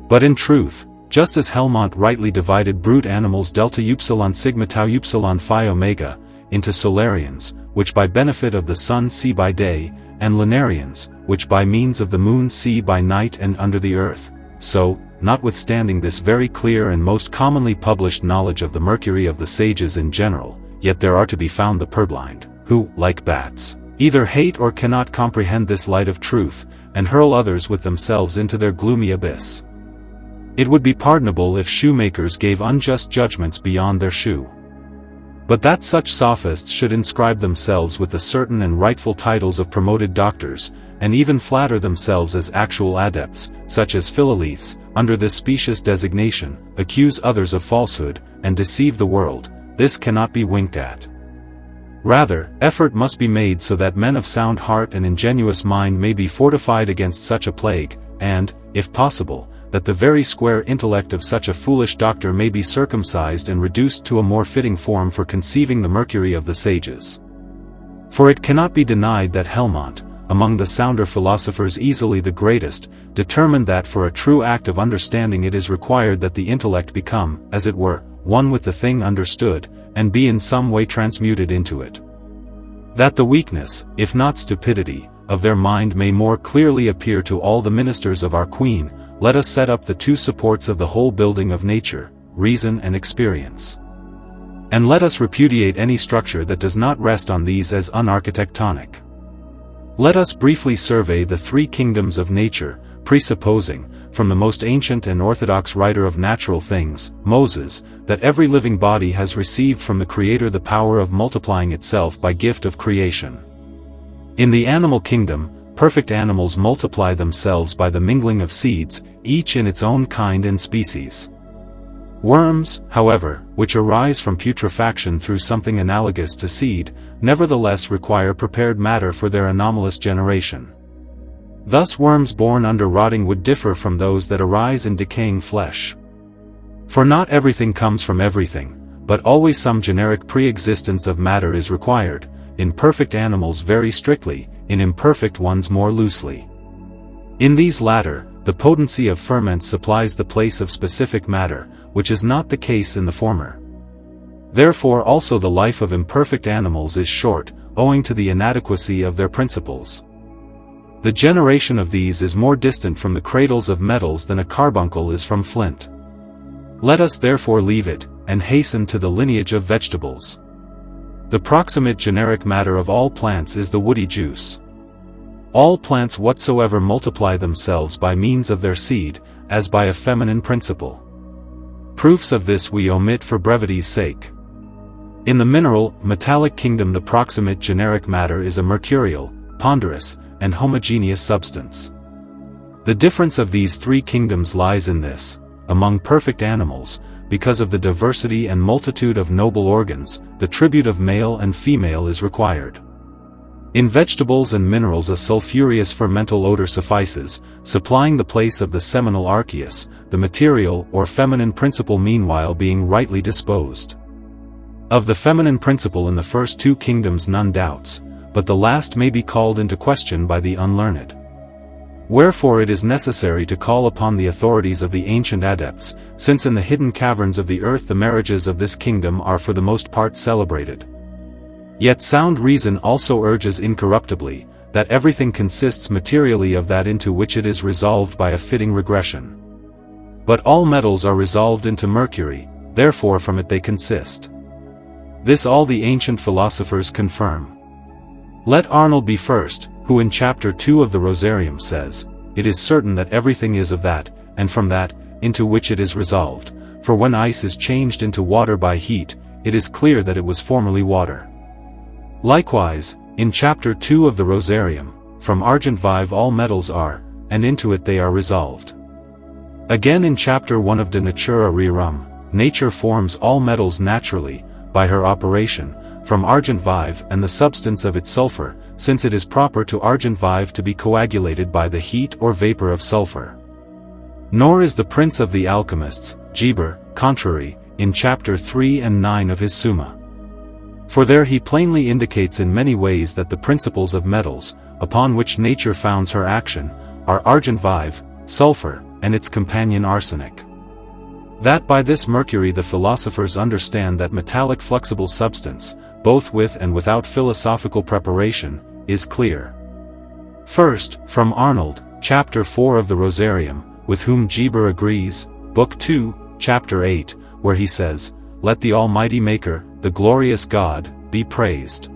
But in truth, just as Helmont rightly divided brute animals delta upsilon sigma tau upsilon phi omega, into solarians, which by benefit of the sun see by day, and lunarians, which by means of the moon see by night and under the earth, so, notwithstanding this very clear and most commonly published knowledge of the mercury of the sages in general, yet there are to be found the purblind, who, like bats, either hate or cannot comprehend this light of truth, and hurl others with themselves into their gloomy abyss. It would be pardonable if shoemakers gave unjust judgments beyond their shoe. But that such sophists should inscribe themselves with the certain and rightful titles of promoted doctors, and even flatter themselves as actual adepts, such as Philolethes, under this specious designation, accuse others of falsehood, and deceive the world, this cannot be winked at. Rather, effort must be made so that men of sound heart and ingenuous mind may be fortified against such a plague, and, if possible, that the very square intellect of such a foolish doctor may be circumcised and reduced to a more fitting form for conceiving the mercury of the sages. For it cannot be denied that Helmont, among the sounder philosophers easily the greatest, determined that for a true act of understanding it is required that the intellect become, as it were, one with the thing understood, and be in some way transmuted into it. That the weakness, if not stupidity, of their mind may more clearly appear to all the ministers of our Queen, let us set up the two supports of the whole building of nature, reason and experience. And let us repudiate any structure that does not rest on these as unarchitectonic. Let us briefly survey the three kingdoms of nature, presupposing, from the most ancient and orthodox writer of natural things, Moses, that every living body has received from the Creator the power of multiplying itself by gift of creation. In the animal kingdom, perfect animals multiply themselves by the mingling of seeds, each in its own kind and species. Worms, however, which arise from putrefaction through something analogous to seed, nevertheless require prepared matter for their anomalous generation. Thus worms born under rotting wood differ from those that arise in decaying flesh. For not everything comes from everything, but always some generic pre-existence of matter is required, in perfect animals very strictly, in imperfect ones more loosely. In these latter, the potency of ferments supplies the place of specific matter, which is not the case in the former. Therefore also the life of imperfect animals is short, owing to the inadequacy of their principles. The generation of these is more distant from the cradles of metals than a carbuncle is from flint. Let us therefore leave it, and hasten to the lineage of vegetables. The proximate generic matter of all plants is the woody juice. All plants whatsoever multiply themselves by means of their seed, as by a feminine principle. Proofs of this we omit for brevity's sake. In the mineral, metallic kingdom the proximate generic matter is a mercurial, ponderous, and homogeneous substance. The difference of these three kingdoms lies in this: among perfect animals, because of the diversity and multitude of noble organs, the tribute of male and female is required. In vegetables and minerals a sulphureous fermental odor suffices, supplying the place of the seminal archeus, the material or feminine principle meanwhile being rightly disposed. Of the feminine principle in the first two kingdoms none doubts, but the last may be called into question by the unlearned. Wherefore it is necessary to call upon the authorities of the ancient adepts, since in the hidden caverns of the earth the marriages of this kingdom are for the most part celebrated. Yet sound reason also urges incorruptibly, that everything consists materially of that into which it is resolved by a fitting regression. But all metals are resolved into mercury, therefore from it they consist. This all the ancient philosophers confirm. Let Arnold be first, who in chapter 2 of the Rosarium says, "It is certain that everything is of that, and from that, into which it is resolved, for when ice is changed into water by heat, it is clear that it was formerly water." Likewise, in chapter 2 of the Rosarium, from argent vive all metals are, and into it they are resolved. Again in chapter 1 of De Natura Rerum, nature forms all metals naturally, by her operation, from argent vive and the substance of its sulfur, since it is proper to argent vive to be coagulated by the heat or vapor of sulfur. Nor is the prince of the alchemists, Geber, contrary, in chapter 3 and 9 of his Summa. For there he plainly indicates in many ways that the principles of metals, upon which nature founds her action, are argent vive, sulfur, and its companion arsenic. That by this mercury the philosophers understand that metallic flexible substance, both with and without philosophical preparation, is clear. First, from Arnold, chapter 4 of the Rosarium, with whom Geber agrees, book 2, chapter 8, where he says, "Let the Almighty Maker, the glorious God, be praised,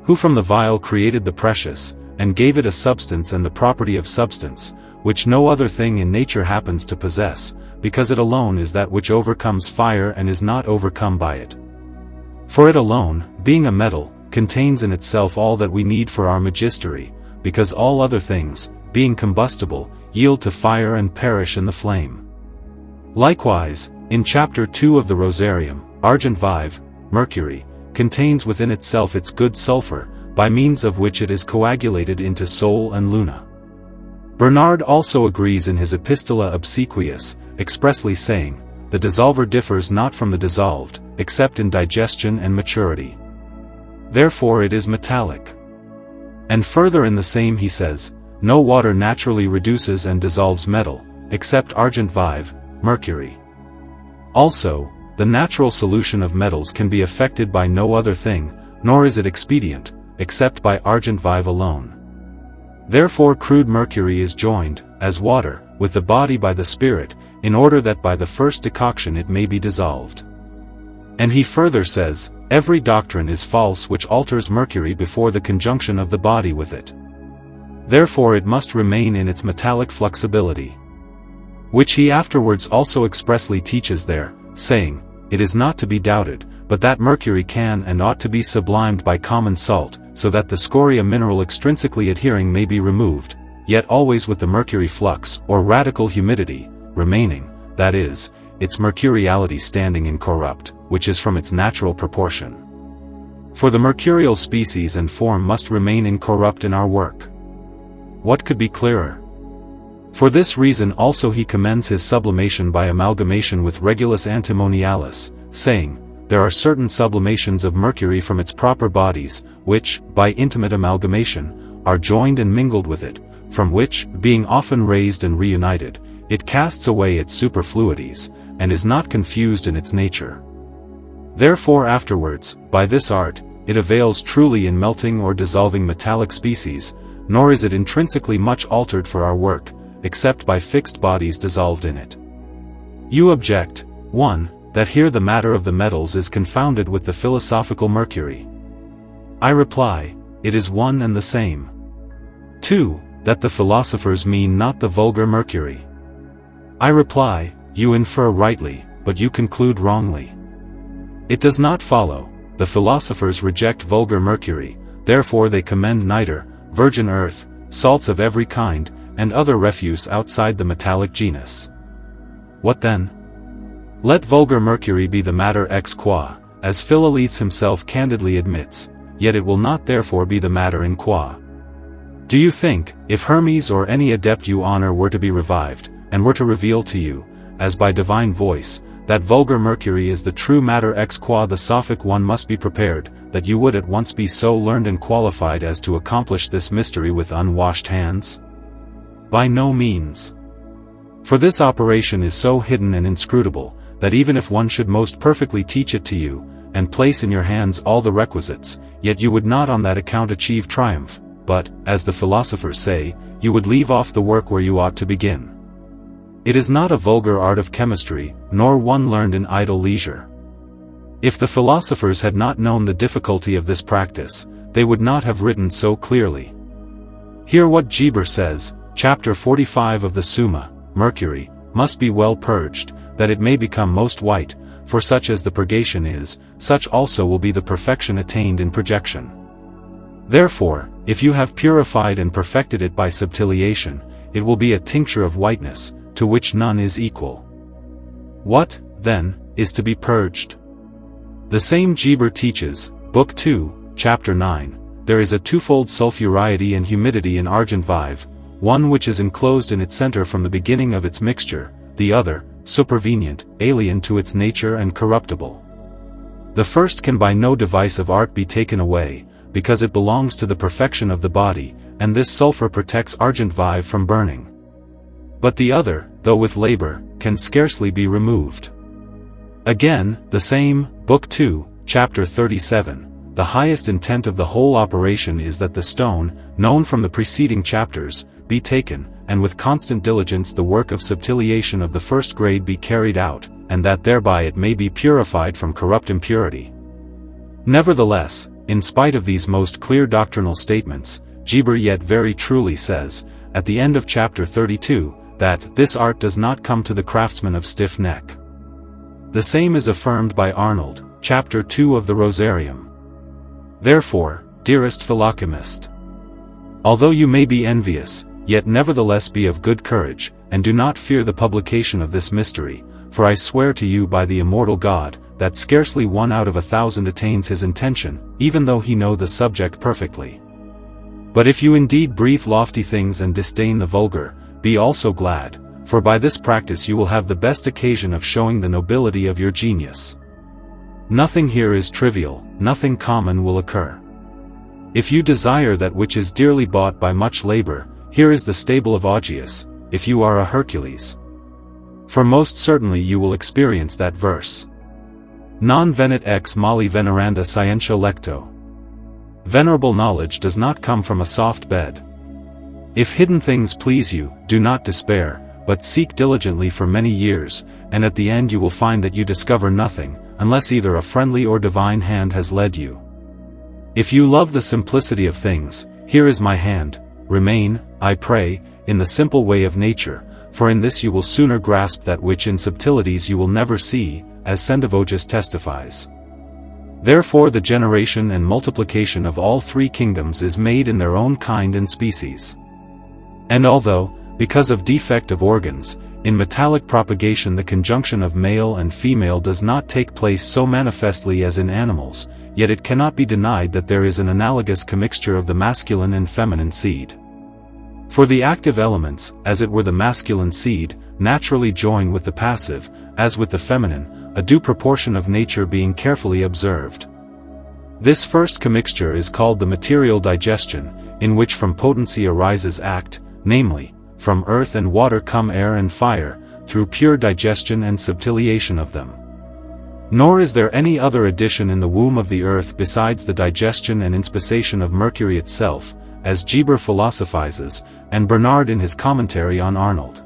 who from the vile created the precious, and gave it a substance and the property of substance, which no other thing in nature happens to possess, because it alone is that which overcomes fire and is not overcome by it. For it alone, being a metal, contains in itself all that we need for our magistery, because all other things, being combustible, yield to fire and perish in the flame." Likewise, in chapter 2 of the Rosarium, argent vive, mercury, contains within itself its good sulfur, by means of which it is coagulated into Sol and Luna. Bernard also agrees in his Epistola Obsequious, expressly saying, "The dissolver differs not from the dissolved, except in digestion and maturity. Therefore it is metallic." And further in the same he says, "No water naturally reduces and dissolves metal, except argent vive, mercury." Also, the natural solution of metals can be effected by no other thing, nor is it expedient, except by argent vive alone. Therefore crude mercury is joined, as water, with the body by the spirit, in order that by the first decoction it may be dissolved. And he further says, "Every doctrine is false which alters mercury before the conjunction of the body with it. Therefore it must remain in its metallic flexibility." Which he afterwards also expressly teaches there, saying, "It is not to be doubted, but that mercury can and ought to be sublimed by common salt, so that the scoria mineral extrinsically adhering may be removed, yet always with the mercury flux, or radical humidity, remaining, that is, its mercuriality standing incorrupt, which is from its natural proportion. For the mercurial species and form must remain incorrupt in our work." What could be clearer? For this reason also he commends his sublimation by amalgamation with regulus antimonialis, saying, "There are certain sublimations of mercury from its proper bodies, which, by intimate amalgamation, are joined and mingled with it, from which, being often raised and reunited, it casts away its superfluities, and is not confused in its nature. Therefore afterwards, by this art, it avails truly in melting or dissolving metallic species, nor is it intrinsically much altered for our work, except by fixed bodies dissolved in it." You object, 1. That here the matter of the metals is confounded with the philosophical mercury. I reply, it is one and the same. 2. That the philosophers mean not the vulgar mercury. I reply, you infer rightly, but you conclude wrongly. It does not follow, the philosophers reject vulgar mercury, therefore they commend nitre, virgin earth, salts of every kind, and other refuse outside the metallic genus. What then? Let vulgar mercury be the matter ex qua, as Philalethes himself candidly admits, yet it will not therefore be the matter in qua. Do you think, if Hermes or any adept you honor were to be revived, and were to reveal to you, as by divine voice, that vulgar mercury is the true matter ex qua the Sophic one must be prepared, that you would at once be so learned and qualified as to accomplish this mystery with unwashed hands? By no means. For this operation is so hidden and inscrutable, that even if one should most perfectly teach it to you, and place in your hands all the requisites, yet you would not on that account achieve triumph, but, as the philosophers say, you would leave off the work where you ought to begin. It is not a vulgar art of chemistry, nor one learned in idle leisure. If the philosophers had not known the difficulty of this practice, they would not have written so clearly. Hear what Geber says, chapter 45 of the Summa: mercury must be well purged, that it may become most white, for such as the purgation is, such also will be the perfection attained in projection. Therefore, if you have purified and perfected it by subtiliation, it will be a tincture of whiteness, to which none is equal. What, then, is to be purged? The same Geber teaches, Book 2, Chapter 9, there is a twofold sulphuriety and humidity in argent vive, one which is enclosed in its center from the beginning of its mixture, the other, supervenient, alien to its nature and corruptible. The first can by no device of art be taken away, because it belongs to the perfection of the body, and this sulphur protects argent vive from burning. But the other, though with labor, can scarcely be removed. Again, the same, Book 2, Chapter 37, the highest intent of the whole operation is that the stone, known from the preceding chapters, be taken, and with constant diligence the work of subtiliation of the first grade be carried out, and that thereby it may be purified from corrupt impurity. Nevertheless, in spite of these most clear doctrinal statements, Geber yet very truly says, at the end of chapter 32, that this art does not come to the craftsman of stiff neck. The same is affirmed by Arnold, chapter 2 of the Rosarium. Therefore, dearest Philochemist, although you may be envious, yet nevertheless be of good courage, and do not fear the publication of this mystery, for I swear to you by the immortal God, that scarcely 1 out of 1,000 attains his intention, even though he know the subject perfectly. But if you indeed breathe lofty things and disdain the vulgar, be also glad, for by this practice you will have the best occasion of showing the nobility of your genius. Nothing here is trivial, nothing common will occur. If you desire that which is dearly bought by much labor, here is the stable of Augeas, if you are a Hercules. For most certainly you will experience that verse. Non venit ex mali veneranda scientia lecto. Venerable knowledge does not come from a soft bed. If hidden things please you, do not despair, but seek diligently for many years, and at the end you will find that you discover nothing, unless either a friendly or divine hand has led you. If you love the simplicity of things, here is my hand, remain, I pray, in the simple way of nature, for in this you will sooner grasp that which in subtilities you will never see, as Sendivogus testifies. Therefore the generation and multiplication of all 3 kingdoms is made in their own kind and species. And although, because of defect of organs, in metallic propagation the conjunction of male and female does not take place so manifestly as in animals, yet it cannot be denied that there is an analogous commixture of the masculine and feminine seed. For the active elements, as it were the masculine seed, naturally join with the passive, as with the feminine, a due proportion of nature being carefully observed. This first commixture is called the material digestion, in which from potency arises act, namely, from earth and water come air and fire, through pure digestion and subtiliation of them. Nor is there any other addition in the womb of the earth besides the digestion and inspissation of mercury itself, as Geber philosophizes, and Bernard in his commentary on Arnold.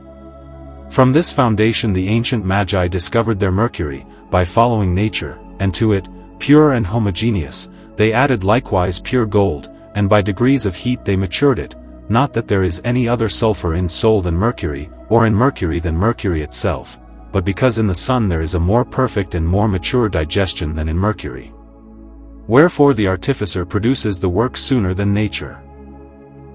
From this foundation the ancient Magi discovered their mercury, by following nature, and to it, pure and homogeneous, they added likewise pure gold, and by degrees of heat they matured it, not that there is any other sulfur in soul than mercury, or in mercury than mercury itself, but because in the sun there is a more perfect and more mature digestion than in mercury. Wherefore the artificer produces the work sooner than nature.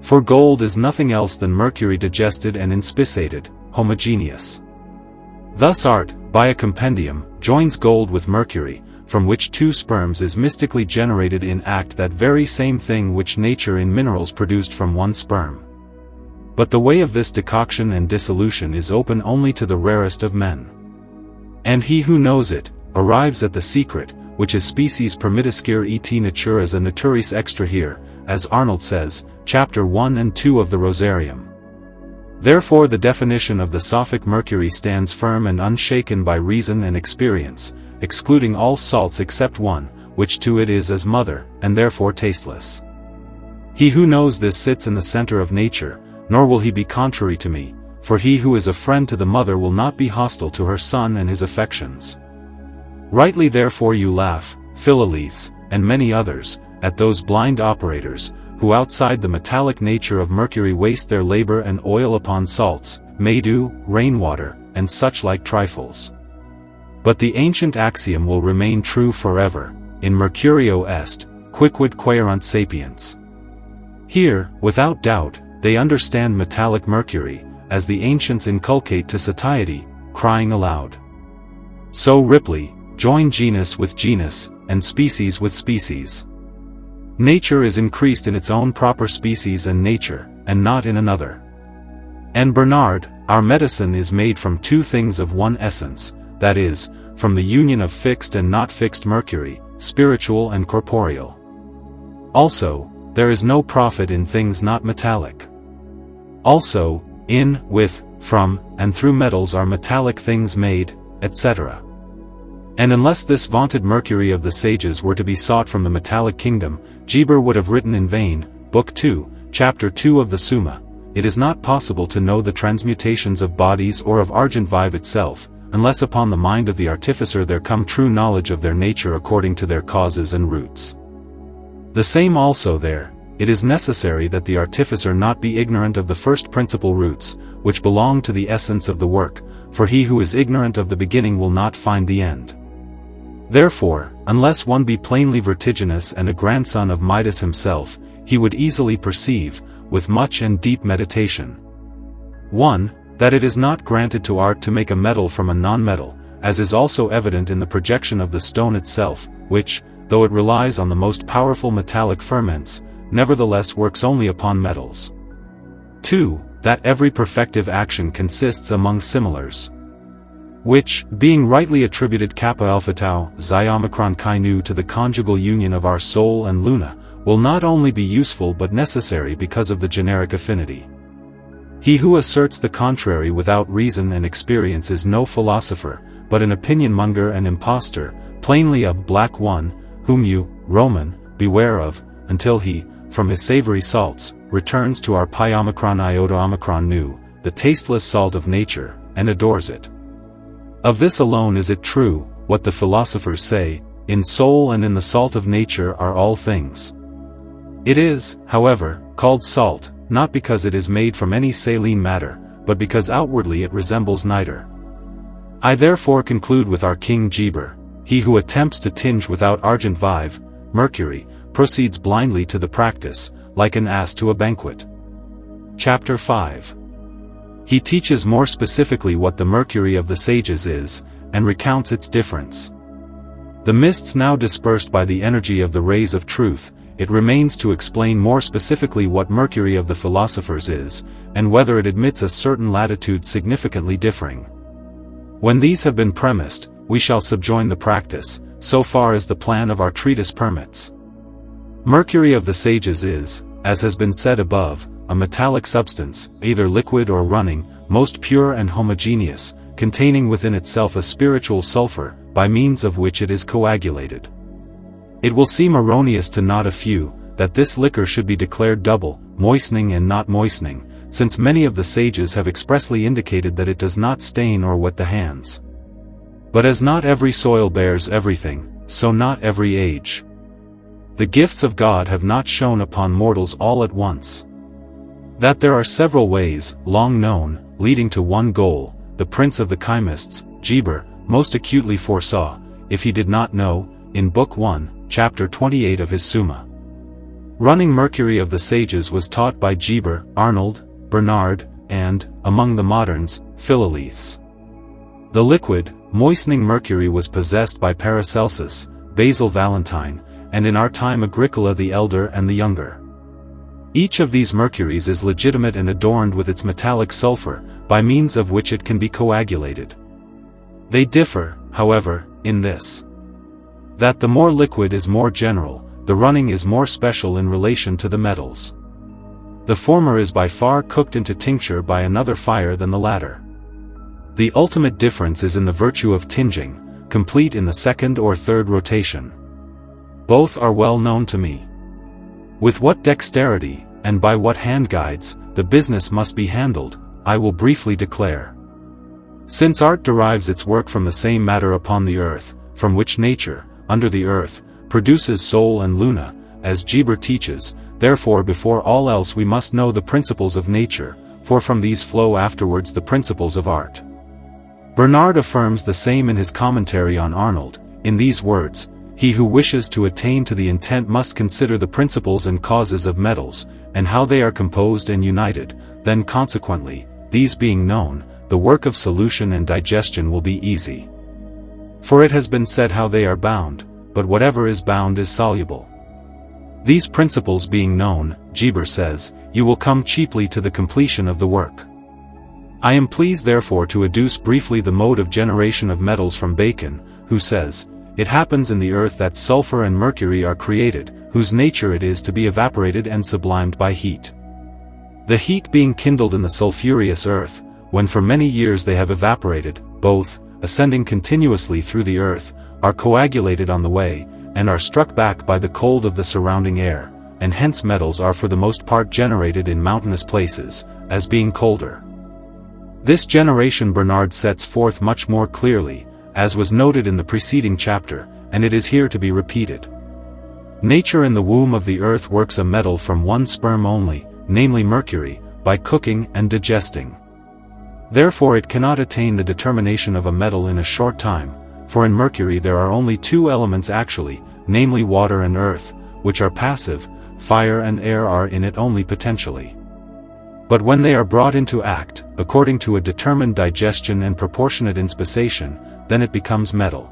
For gold is nothing else than mercury digested and inspissated, homogeneous. Thus art, by a compendium, joins gold with mercury, from which two sperms is mystically generated in act that very same thing which nature in minerals produced from one sperm. But the way of this decoction and dissolution is open only to the rarest of men. And he who knows it, arrives at the secret, which is species permittiscere et naturas a naturis extra here, as Arnold says, chapter 1 and 2 of the Rosarium. Therefore the definition of the Sophic mercury stands firm and unshaken by reason and experience, excluding all salts except one, which to it is as mother, and therefore tasteless. He who knows this sits in the center of nature, nor will he be contrary to me, for he who is a friend to the mother will not be hostile to her son and his affections. Rightly therefore you laugh, Philolithes, and many others, at those blind operators, who outside the metallic nature of mercury waste their labor and oil upon salts, maydew, rainwater, and such like trifles. But the ancient axiom will remain true forever, in mercurio est, quicquid quaerunt sapiens. Here, without doubt, they understand metallic mercury, as the ancients inculcate to satiety, crying aloud. So Ripley, join genus with genus, and species with species. Nature is increased in its own proper species and nature, and not in another. And Bernard, our medicine is made from two things of one essence, that is, from the union of fixed and not fixed mercury, spiritual and corporeal. Also, there is no profit in things not metallic. Also, in, with, from, and through metals are metallic things made, etc. And unless this vaunted mercury of the sages were to be sought from the metallic kingdom, Geber would have written in vain, Book 2, Chapter 2 of the Summa, it is not possible to know the transmutations of bodies or of argent vive itself, unless upon the mind of the artificer there come true knowledge of their nature according to their causes and roots. The same also there, it is necessary that the artificer not be ignorant of the first principal roots, which belong to the essence of the work, for he who is ignorant of the beginning will not find the end. Therefore, unless one be plainly vertiginous and a grandson of Midas himself, he would easily perceive, with much and deep meditation, 1. That it is not granted to art to make a metal from a non-metal, as is also evident in the projection of the stone itself, which, though it relies on the most powerful metallic ferments, nevertheless works only upon metals. 2. That every perfective action consists among similars, which, being rightly attributed kappa alpha tau, xi omicron chi nu to the conjugal union of our soul and Luna, will not only be useful but necessary because of the generic affinity. He who asserts the contrary without reason and experience is no philosopher, but an opinion-monger and impostor, plainly a black one, whom you, Roman, beware of, until he, from his savory salts, returns to our pi omicron iota omicron nu, the tasteless salt of nature, and adores it. Of this alone is it true, what the philosophers say, in soul and in the salt of nature are all things. It is, however, called salt, not because it is made from any saline matter, but because outwardly it resembles nitre. I therefore conclude with our King Geber, he who attempts to tinge without argent vive, mercury, proceeds blindly to the practice, like an ass to a banquet. Chapter 5. He teaches more specifically what the mercury of the sages is, and recounts its difference. The mists now dispersed by the energy of the rays of truth, it remains to explain more specifically what mercury of the philosophers is, and whether it admits a certain latitude significantly differing. When these have been premised, we shall subjoin the practice, so far as the plan of our treatise permits. Mercury of the sages is, as has been said above, a metallic substance, either liquid or running, most pure and homogeneous, containing within itself a spiritual sulfur, by means of which it is coagulated. It will seem erroneous to not a few, that this liquor should be declared double, moistening and not moistening, since many of the sages have expressly indicated that it does not stain or wet the hands. But as not every soil bears everything, so not every age. The gifts of God have not shone upon mortals all at once. That there are several ways, long known, leading to one goal, the prince of the chymists, Geber, most acutely foresaw, if he did not know, in Book 1, Chapter 28 of his Summa. Running mercury of the sages was taught by Geber, Arnold, Bernard, and, among the moderns, Philalethes. The liquid, moistening mercury was possessed by Paracelsus, Basil Valentine, and in our time Agricola the Elder and the Younger. Each of these mercuries is legitimate and adorned with its metallic sulfur, by means of which it can be coagulated. They differ, however, in this: that the more liquid is more general, the running is more special in relation to the metals. The former is by far cooked into tincture by another fire than the latter. The ultimate difference is in the virtue of tinging, complete in the second or third rotation. Both are well known to me. With what dexterity, and by what hand guides, the business must be handled, I will briefly declare. Since art derives its work from the same matter upon the earth, from which nature, under the earth, produces Sol and Luna, as Geber teaches, therefore before all else we must know the principles of nature, for from these flow afterwards the principles of art. Bernard affirms the same in his commentary on Arnold, in these words: he who wishes to attain to the intent must consider the principles and causes of metals, and how they are composed and united, then consequently, these being known, the work of solution and digestion will be easy. For it has been said how they are bound, but whatever is bound is soluble. These principles being known, Geber says, you will come cheaply to the completion of the work. I am pleased therefore to adduce briefly the mode of generation of metals from Bacon, who says, it happens in the earth that sulfur and mercury are created, whose nature it is to be evaporated and sublimed by heat. The heat being kindled in the sulphureous earth, when for many years they have evaporated, both, ascending continuously through the earth, are coagulated on the way, and are struck back by the cold of the surrounding air, and hence metals are for the most part generated in mountainous places, as being colder. This generation Bernard sets forth much more clearly, as was noted in the preceding chapter, and it is here to be repeated. Nature in the womb of the earth works a metal from one sperm only, namely mercury, by cooking and digesting. Therefore it cannot attain the determination of a metal in a short time, for in mercury there are only two elements actually, namely water and earth, which are passive, fire and air are in it only potentially. But when they are brought into act, according to a determined digestion and proportionate inspissation, then it becomes metal.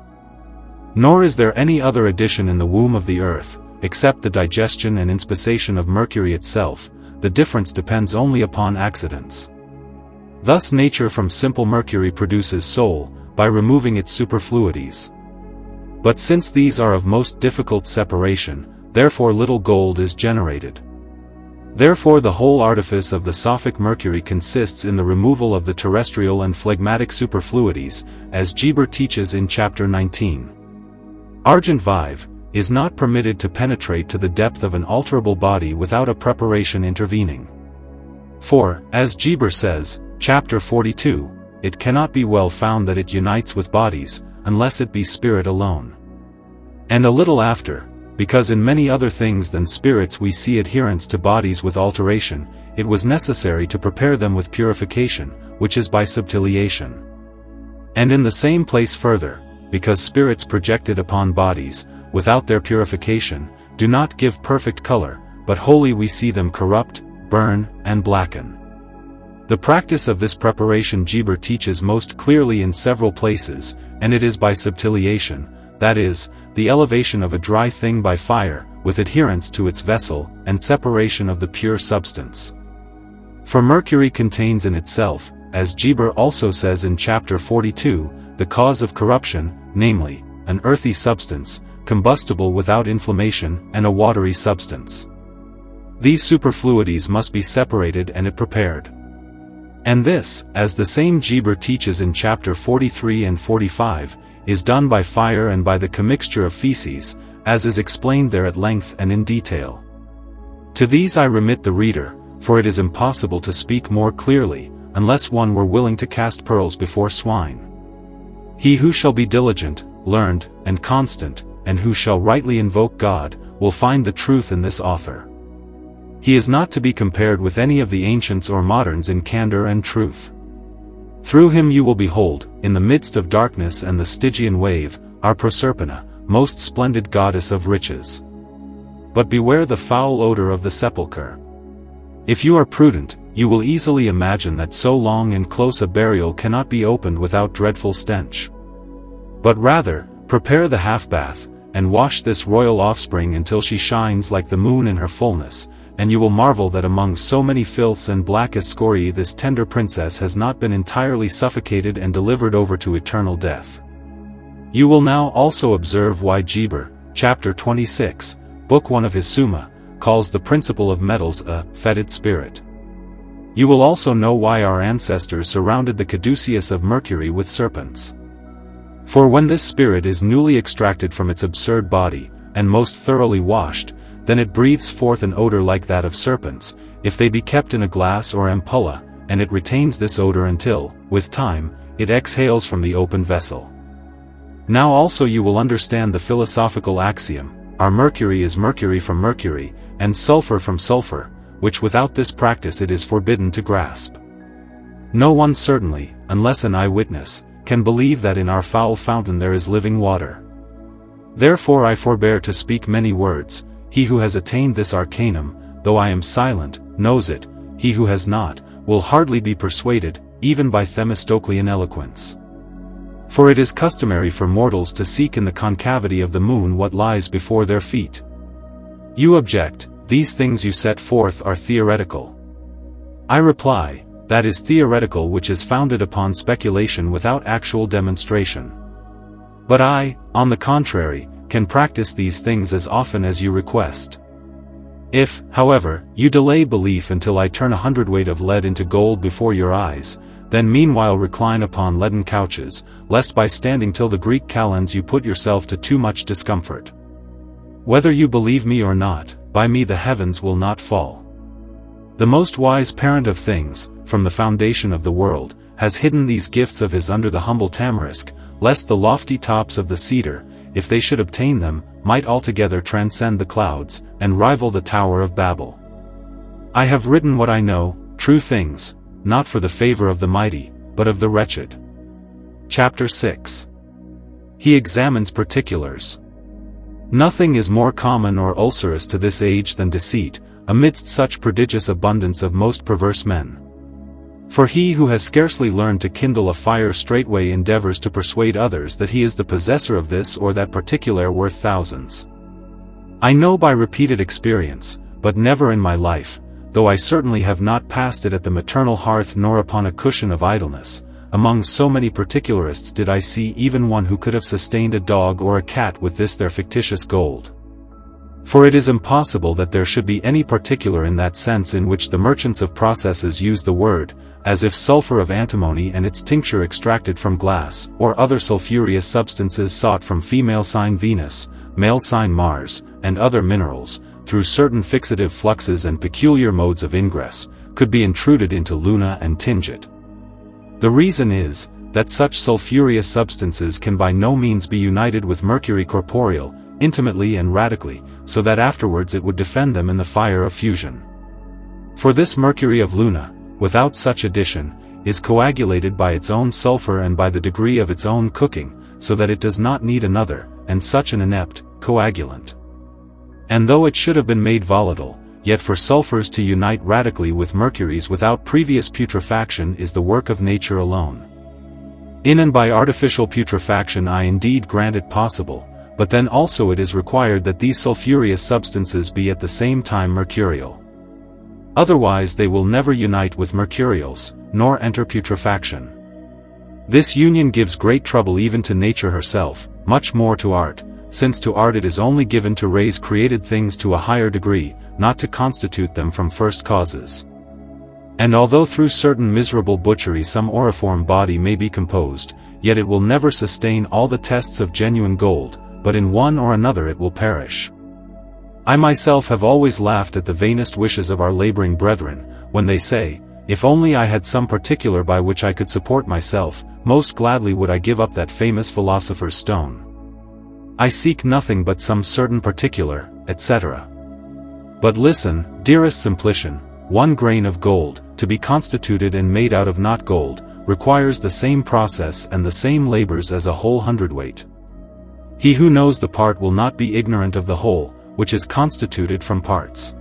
Nor is there any other addition in the womb of the earth, except the digestion and inspissation of mercury itself. The difference depends only upon accidents. Thus nature from simple mercury produces Sol, by removing its superfluities. But since these are of most difficult separation, therefore little gold is generated. Therefore the whole artifice of the Sophic mercury consists in the removal of the terrestrial and phlegmatic superfluities, as Geber teaches in chapter 19. Argent vive is not permitted to penetrate to the depth of an alterable body without a preparation intervening. For, as Geber says, chapter 42, it cannot be well found that it unites with bodies, unless it be spirit alone. And a little after, because in many other things than spirits we see adherence to bodies with alteration, it was necessary to prepare them with purification, which is by subtiliation. And in the same place further, because spirits projected upon bodies, without their purification, do not give perfect color, but wholly we see them corrupt, burn, and blacken. The practice of this preparation Geber teaches most clearly in several places, and it is by subtiliation, that is, the elevation of a dry thing by fire, with adherence to its vessel, and separation of the pure substance. For mercury contains in itself, as Geber also says in chapter 42, the cause of corruption, namely, an earthy substance, combustible without inflammation, and a watery substance. These superfluities must be separated and it prepared. And this, as the same Geber teaches in chapter 43 and 45, is done by fire and by the commixture of feces, as is explained there at length and in detail. To these I remit the reader, for it is impossible to speak more clearly, unless one were willing to cast pearls before swine. He who shall be diligent, learned, and constant, and who shall rightly invoke God, will find the truth in this author. He is not to be compared with any of the ancients or moderns in candor and truth. Through him you will behold, in the midst of darkness and the Stygian wave, our Proserpina, most splendid goddess of riches. But beware the foul odor of the sepulchre. If you are prudent, you will easily imagine that so long and close a burial cannot be opened without dreadful stench. But rather, prepare the half-bath, and wash this royal offspring until she shines like the moon in her fullness, and you will marvel that among so many filths and black escoriae this tender princess has not been entirely suffocated and delivered over to eternal death. You will now also observe why Geber, chapter 26, book 1 of his Summa, calls the principle of metals a fetid spirit. You will also know why our ancestors surrounded the caduceus of Mercury with serpents. For when this spirit is newly extracted from its absurd body, and most thoroughly washed, then it breathes forth an odor like that of serpents, if they be kept in a glass or ampulla, and it retains this odor until, with time, it exhales from the open vessel. Now also you will understand the philosophical axiom, our mercury is mercury from mercury, and sulfur from sulfur, which without this practice it is forbidden to grasp. No one certainly, unless an eyewitness, can believe that in our foul fountain there is living water. Therefore I forbear to speak many words. He who has attained this arcanum, though I am silent, knows it. He who has not, will hardly be persuaded, even by Themistoclean eloquence. For it is customary for mortals to seek in the concavity of the moon what lies before their feet. You object, these things you set forth are theoretical. I reply, that is theoretical which is founded upon speculation without actual demonstration. But I, on the contrary, can practice these things as often as you request. If, however, you delay belief until I turn 100 weight of lead into gold before your eyes, then meanwhile recline upon leaden couches, lest by standing till the Greek calends you put yourself to too much discomfort. Whether you believe me or not, by me the heavens will not fall. The most wise parent of things, from the foundation of the world, has hidden these gifts of his under the humble tamarisk, lest the lofty tops of the cedar, if they should obtain them, might altogether transcend the clouds, and rival the Tower of Babel. I have written what I know, true things, not for the favor of the mighty, but of the wretched. Chapter 6. He examines particulars. Nothing is more common or ulcerous to this age than deceit, amidst such prodigious abundance of most perverse men. For he who has scarcely learned to kindle a fire straightway endeavors to persuade others that he is the possessor of this or that particular worth thousands. I know by repeated experience, but never in my life, though I certainly have not passed it at the maternal hearth nor upon a cushion of idleness, among so many particularists did I see even one who could have sustained a dog or a cat with this their fictitious gold. For it is impossible that there should be any particular in that sense in which the merchants of processes use the word, as if sulfur of antimony and its tincture extracted from glass, or other sulphureous substances sought from female sign Venus, male sign Mars, and other minerals, through certain fixative fluxes and peculiar modes of ingress, could be intruded into Luna and tinge it. The reason is, that such sulphureous substances can by no means be united with mercury corporeal, intimately and radically, so that afterwards it would defend them in the fire of fusion. For this mercury of Luna, without such addition, is coagulated by its own sulfur and by the degree of its own cooking, so that it does not need another, and such an inept, coagulant. And though it should have been made volatile, yet for sulfurs to unite radically with mercuries without previous putrefaction is the work of nature alone. In and by artificial putrefaction I indeed grant it possible, but then also it is required that these sulphureous substances be at the same time mercurial. Otherwise they will never unite with mercurials, nor enter putrefaction. This union gives great trouble even to nature herself, much more to art, since to art it is only given to raise created things to a higher degree, not to constitute them from first causes. And although through certain miserable butchery some auriform body may be composed, yet it will never sustain all the tests of genuine gold, but in one or another it will perish. I myself have always laughed at the vainest wishes of our laboring brethren, when they say, if only I had some particular by which I could support myself, most gladly would I give up that famous philosopher's stone. I seek nothing but some certain particular, etc. But listen, Dearest Simplician, 1 grain of gold, to be constituted and made out of not gold, requires the same process and the same labors as a whole hundredweight. He who knows the part will not be ignorant of the whole, which is constituted from parts.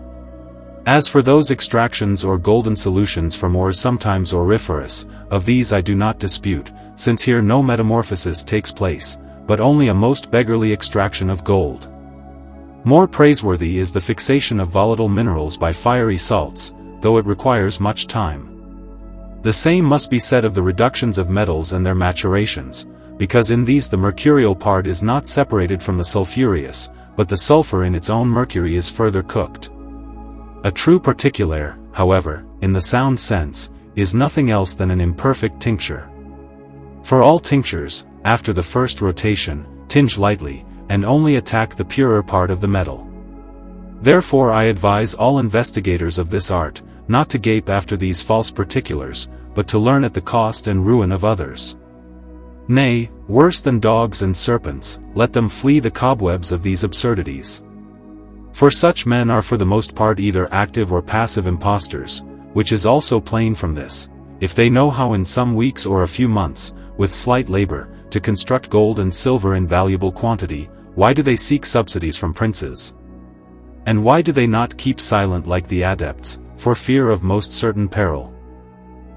As for those extractions or golden solutions from ores sometimes auriferous, of these I do not dispute, since here no metamorphosis takes place, but only a most beggarly extraction of gold. More praiseworthy is the fixation of volatile minerals by fiery salts, though it requires much time. The same must be said of the reductions of metals and their maturations, because in these the mercurial part is not separated from the sulphureous, but the sulfur in its own mercury is further cooked. A true particular, however, in the sound sense, is nothing else than an imperfect tincture. For all tinctures, after the first rotation, tinge lightly, and only attack the purer part of the metal. Therefore I advise all investigators of this art, not to gape after these false particulars, but to learn at the cost and ruin of others. Nay, worse than dogs and serpents, let them flee the cobwebs of these absurdities. For such men are for the most part either active or passive impostors, which is also plain from this: if they know how in some weeks or a few months, with slight labor, to construct gold and silver in valuable quantity, why do they seek subsidies from princes? And why do they not keep silent like the adepts, for fear of most certain peril?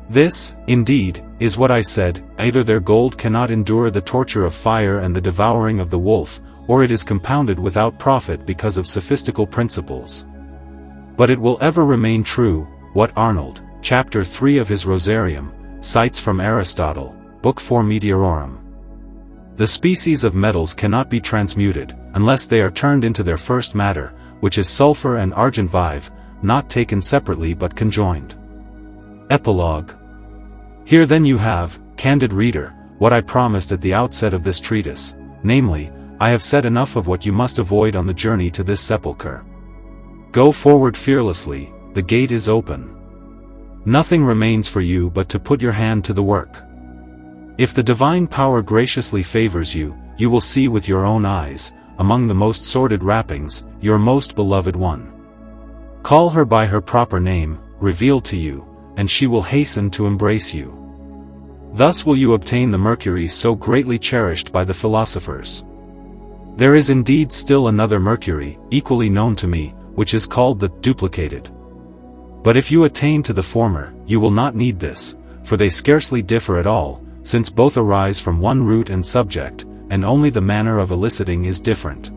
This, indeed, is what I said: either their gold cannot endure the torture of fire and the devouring of the wolf, or it is compounded without profit because of sophistical principles. But it will ever remain true, what Arnold, chapter 3 of his Rosarium, cites from Aristotle, book 4 Meteororum. The species of metals cannot be transmuted, unless they are turned into their first matter, which is sulfur and argent vive, not taken separately but conjoined. Epilogue. Here then you have, candid reader, what I promised at the outset of this treatise, namely, I have said enough of what you must avoid on the journey to this sepulchre. Go forward fearlessly, the gate is open. Nothing remains for you but to put your hand to the work. If the divine power graciously favors you, you will see with your own eyes, among the most sordid wrappings, your most beloved one. Call her by her proper name, revealed to you, and she will hasten to embrace you. Thus will you obtain the Mercury so greatly cherished by the philosophers. There is indeed still another Mercury, equally known to me, which is called the duplicated. But if you attain to the former, you will not need this, for they scarcely differ at all, since both arise from one root and subject, and only the manner of eliciting is different.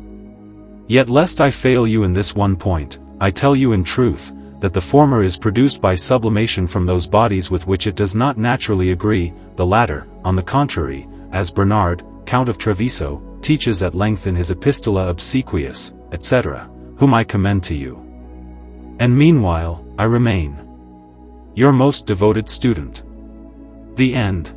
Yet lest I fail you in this one point, I tell you in truth, that the former is produced by sublimation from those bodies with which it does not naturally agree, the latter, on the contrary, as Bernard, Count of Treviso, teaches at length in his Epistola Obsequious, etc., whom I commend to you. And meanwhile, I remain your most devoted student. The End.